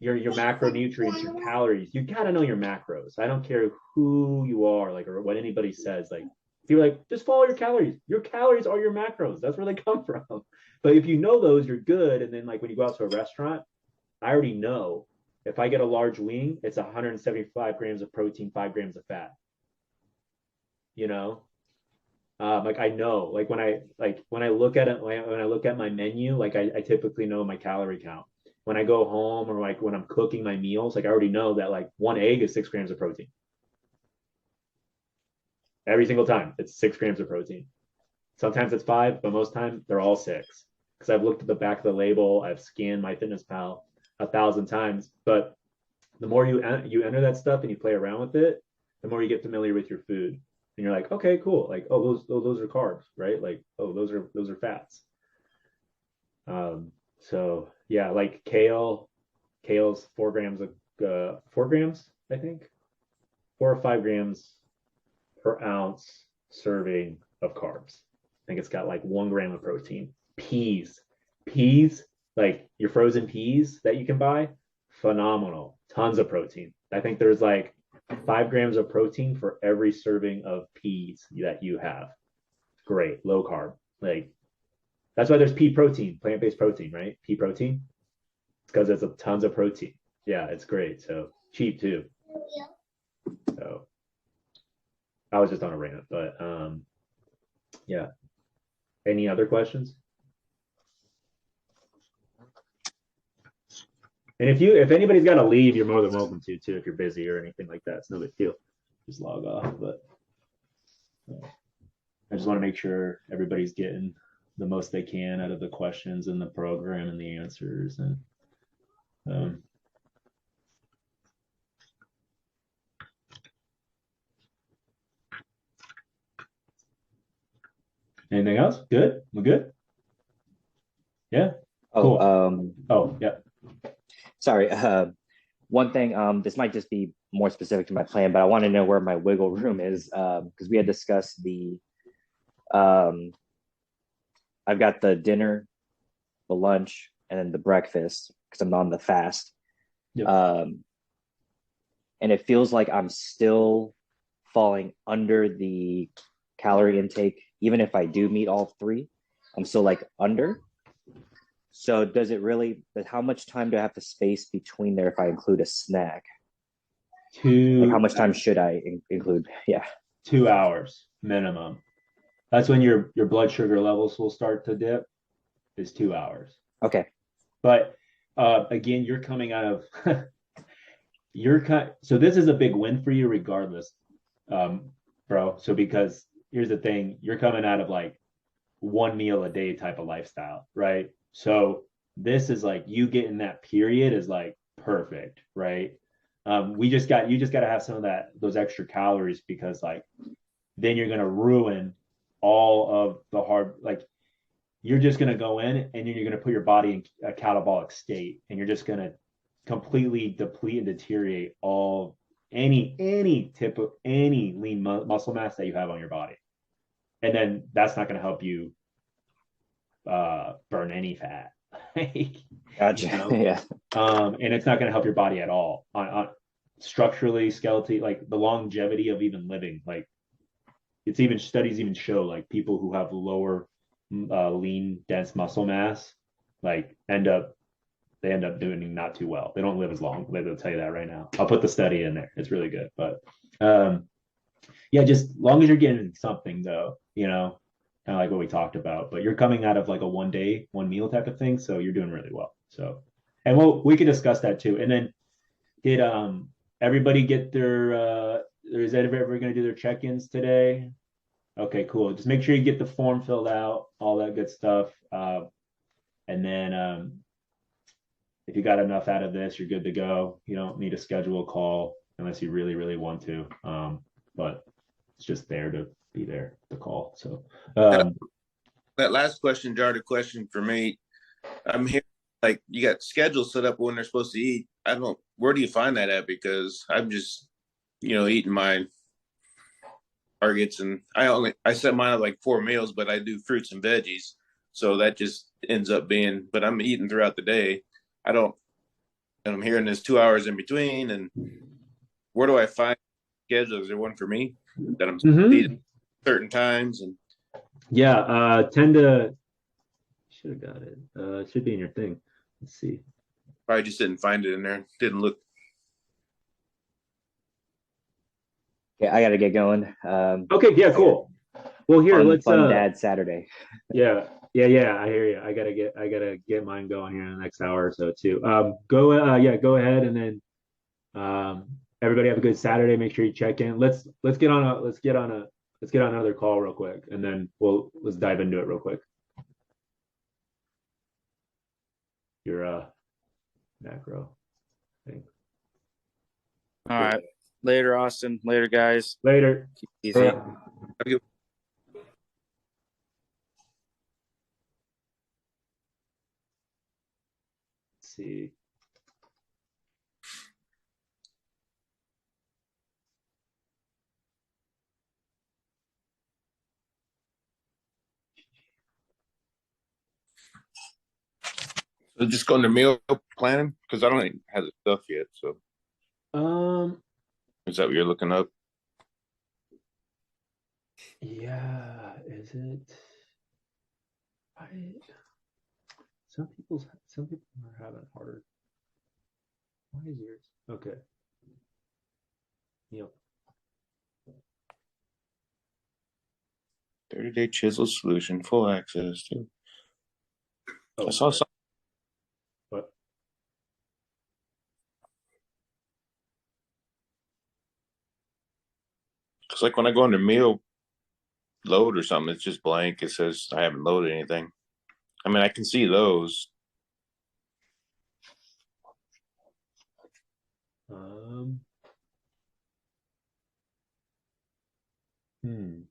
your macronutrients, your calories. You gotta know your macros. I don't care who you are, like, or what anybody says. Like, if you're like, just follow your calories. Your calories are your macros. That's where they come from. But if you know those, you're good. And then like when you go out to a restaurant, I already know if I get a large wing, it's 175 grams of protein, 5 grams of fat. You know, like I know, like when I look at it, when I look at my menu, like I typically know my calorie count. when I go home or like when I'm cooking my meals, like I already know that like one egg is 6 grams of protein. Every single time, it's 6 grams of protein. Sometimes it's 5, but most time they're all 6. Because I've looked at the back of the label, I've scanned my Fitness Pal 1,000 times. But the more you enter that stuff and you play around with it, the more you get familiar with your food, and you're like, okay, cool. Like, oh, those are carbs, right? Like, oh, those are fats. So yeah, like kale's 4 grams of 4 grams, I think, 4 or 5 grams per ounce serving of carbs. I think it's got like 1 gram of protein. Peas, like your frozen peas that you can buy, phenomenal, tons of protein. I think there's like 5 grams of protein for every serving of peas that you have. Great, low carb. Like that's why there's pea protein, plant-based protein, right? Pea protein. It's because it's a tons of protein. Yeah, it's great. So cheap too. So I was just on a rant, but yeah. Any other questions? And if anybody's got to leave, you're more than welcome to too. If you're busy or anything like that, it's no big deal. Just log off. But I just want to make sure everybody's getting the most they can out of the questions and the program and the answers. And anything else? Good? We're good? Yeah.
Oh,
Cool. Oh, yeah.
sorry. One thing, this might just be more specific to my plan, but I want to know where my wiggle room is, because we had discussed I've got the dinner, the lunch, and then the breakfast because I'm on the fast.
Yep.
And it feels like I'm still falling under the calorie intake, even if I do meet all 3. I'm still like under. So does it really? How much time do I have to space between there if I include a snack? Like how much time should I include? Yeah.
2 hours minimum. That's when your blood sugar levels will start to dip. Is 2 hours.
Okay.
But again, you're coming out of so this is a big win for you regardless, bro. So because here's the thing, you're coming out of like 1 meal a day type of lifestyle, right? So this is like you getting that period is like perfect, right? You just got to have some of those extra calories, because like then you're gonna ruin all of the hard, like you're just gonna go in and you're gonna put your body in a catabolic state, and you're just gonna completely deplete and deteriorate any lean muscle mass that you have on your body, and then that's not gonna help you burn any fat.
Gotcha.
You know?
Yeah.
And it's not going to help your body at all on structurally, skeletally, like the longevity of even living. Like it's even studies even show like people who have lower lean dense muscle mass like end up doing not too well. They don't live as long. They'll tell you that right now. I'll put the study in there. It's really good. But yeah, just long as you're getting something though, kind of like what we talked about. But you're coming out of like a 1 day, 1 meal type of thing, so you're doing really well. So, and we can discuss that too. And then did everybody get their is everybody going to do their check-ins today? Okay, cool. Just make sure you get the form filled out, all that good stuff. And then if you got enough out of this, you're good to go. You don't need to schedule a call unless you really, really want to. But it's just there to be there, the call. So
that last question jarred a question for me. I'm here, like you got schedules set up when they're supposed to eat. Where do you find that at? Because I'm just, eating my targets, and I set mine at like 4 meals, but I do fruits and veggies. So that just ends up being, but I'm eating throughout the day. And I'm hearing there's 2 hours in between, and where do I find schedule? Is there one for me that I'm eating certain times? And
yeah, tend to should have got it. It should be in your thing. Let's see.
Probably just didn't find it in there. Didn't look.
Yeah, I got to get going.
Okay, yeah, cool. Well, here let's
fun Dad Saturday.
Yeah, Yeah, I hear you. I gotta get mine going here in the next hour or so too. Go ahead and then everybody have a good Saturday. Make sure you check in. Let's get on another call real quick, and then let's dive into it real quick. Your macro thing.
All right. Later, Austin. Later, guys.
Later.
Keep it easy.
Let's see.
So just going to meal planning because I don't even have the stuff yet. So is that what you're looking up?
Yeah, is it? Some people are having harder. Why is yours? Okay. Yep.
30-day chisel solution, full access to.
Oh,
I saw
sorry.
something.
What?
It's like when I go into meal load or something, it's just blank. It says I haven't loaded anything. I mean, I can see those.
Um. Hmm.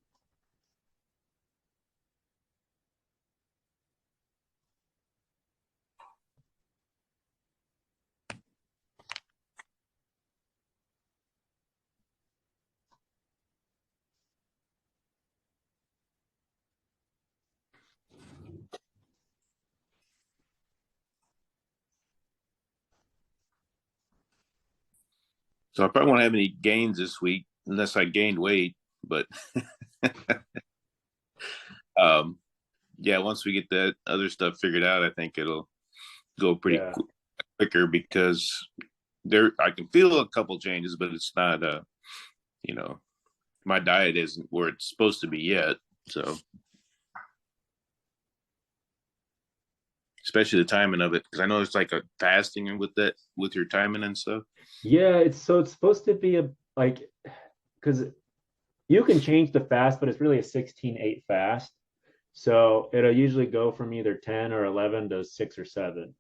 So I probably won't have any gains this week unless I gained weight. But yeah, once we get that other stuff figured out, I think it'll go pretty
Yeah.
quicker because I can feel a couple changes, but it's not my diet isn't where it's supposed to be yet. So especially the timing of it, because I know it's like a fasting with your timing and stuff.
Yeah, it's supposed to be because you can change the fast, but it's really a 16-8 fast. So it'll usually go from either 10 or 11 to 6 or 7.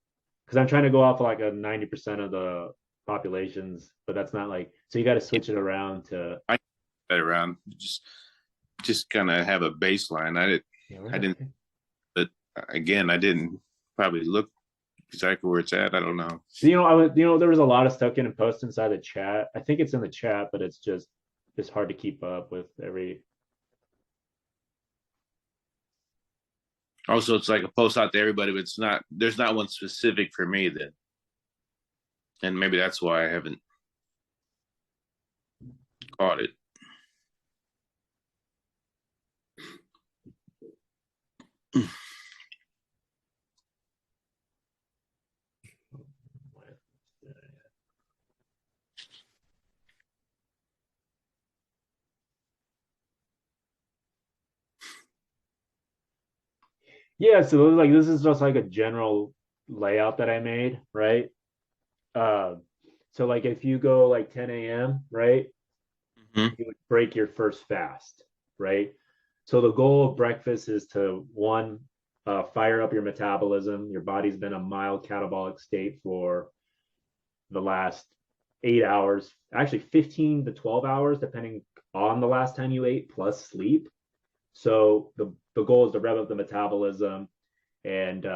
Because I'm trying to go off like a 90% of the populations, but that's not so you got to switch it around to.
I that around just kind of have a baseline. I didn't, but again, I didn't probably look exactly where it's at. I don't know.
There was a lot of stuff getting posted inside the chat. I think it's in the chat, but it's hard to keep up with every.
Also, it's like a post out to everybody, but there's not one specific for me then. And maybe that's why I haven't caught it.
Yeah, so this is just like a general layout that I made, right? So like if you go like 10 a.m., right?
Mm-hmm.
You would break your first fast, right? So the goal of breakfast is to fire up your metabolism. Your body's been a mild catabolic state for the last 8 hours, actually 15 to 12 hours, depending on the last time you ate, plus sleep. So the goal is to rev up the metabolism and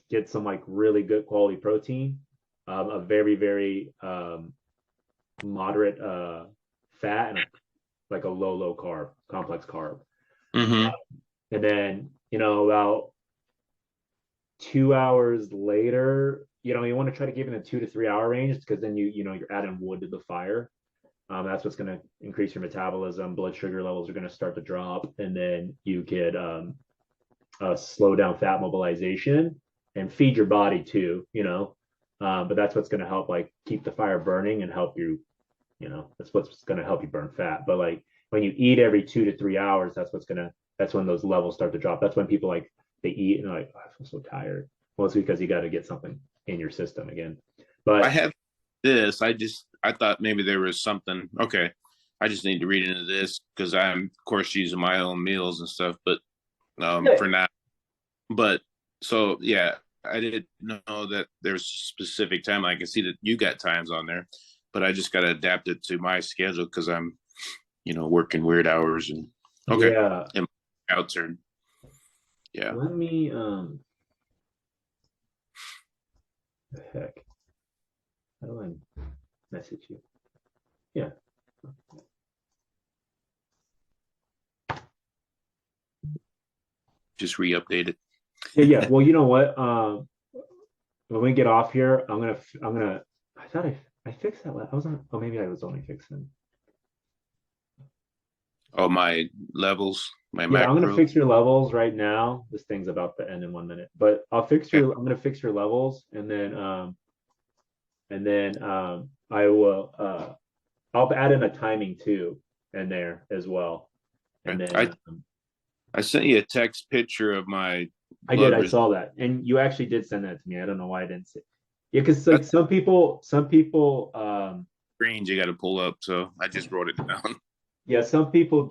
get some like really good quality protein, a very, very moderate fat, and like a low carb, complex carb.
Mm-hmm.
And then, about 2 hours later, you want to try to give it a 2 to 3 hour range because then you're adding wood to the fire. That's what's going to increase your metabolism. Blood sugar levels are going to start to drop, and then you could slow down fat mobilization and feed your body too. But that's what's going to help like keep the fire burning and help you. That's what's going to help you burn fat. But like when you eat every 2 to 3 hours, that's when those levels start to drop. That's when people like they eat and they're like, oh, I feel so tired. Well, it's because you got to get something in your system again. But
I have this. I thought maybe there was something. Okay, I just need to read into this because I'm of course using my own meals and stuff. But for now, but so yeah, I didn't know that there's a specific time. I can see that you got times on there, but I just got to adapt it to my schedule because I'm, working weird hours and okay,
yeah,
and outs are yeah.
let me the heck, how do I message you? Yeah.
Just re-update it.
Yeah. Well, you know what? When we get off here, I thought I fixed that. I was on. Oh, maybe I was only fixing.
Oh, my levels, my
Yeah, I'm gonna
macro.
fix your levels right now. This thing's about to end in 1 minute, but I'm gonna fix your levels, and then I will I'll add in a timing too in there as well, and then
I sent you a text picture of my
I did. I
blood
saw that, and you actually did send that to me. I don't know why I didn't see. Yeah, because like some people,
screens you got to pull up, so I just wrote it down.
yeah, some people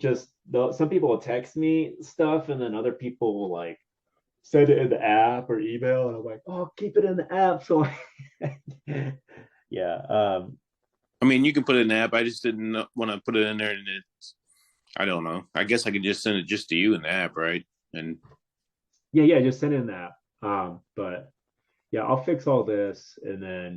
will text me stuff, and then other people will like send it in the app or email, and I'm like, oh, keep it in the app. So, yeah,
I mean, you can put it in the app. I just didn't want to put it in there, and I don't know. I guess I could just send it just to you in the app, right? And
yeah, just send it in the app. But yeah, I'll fix all this, and then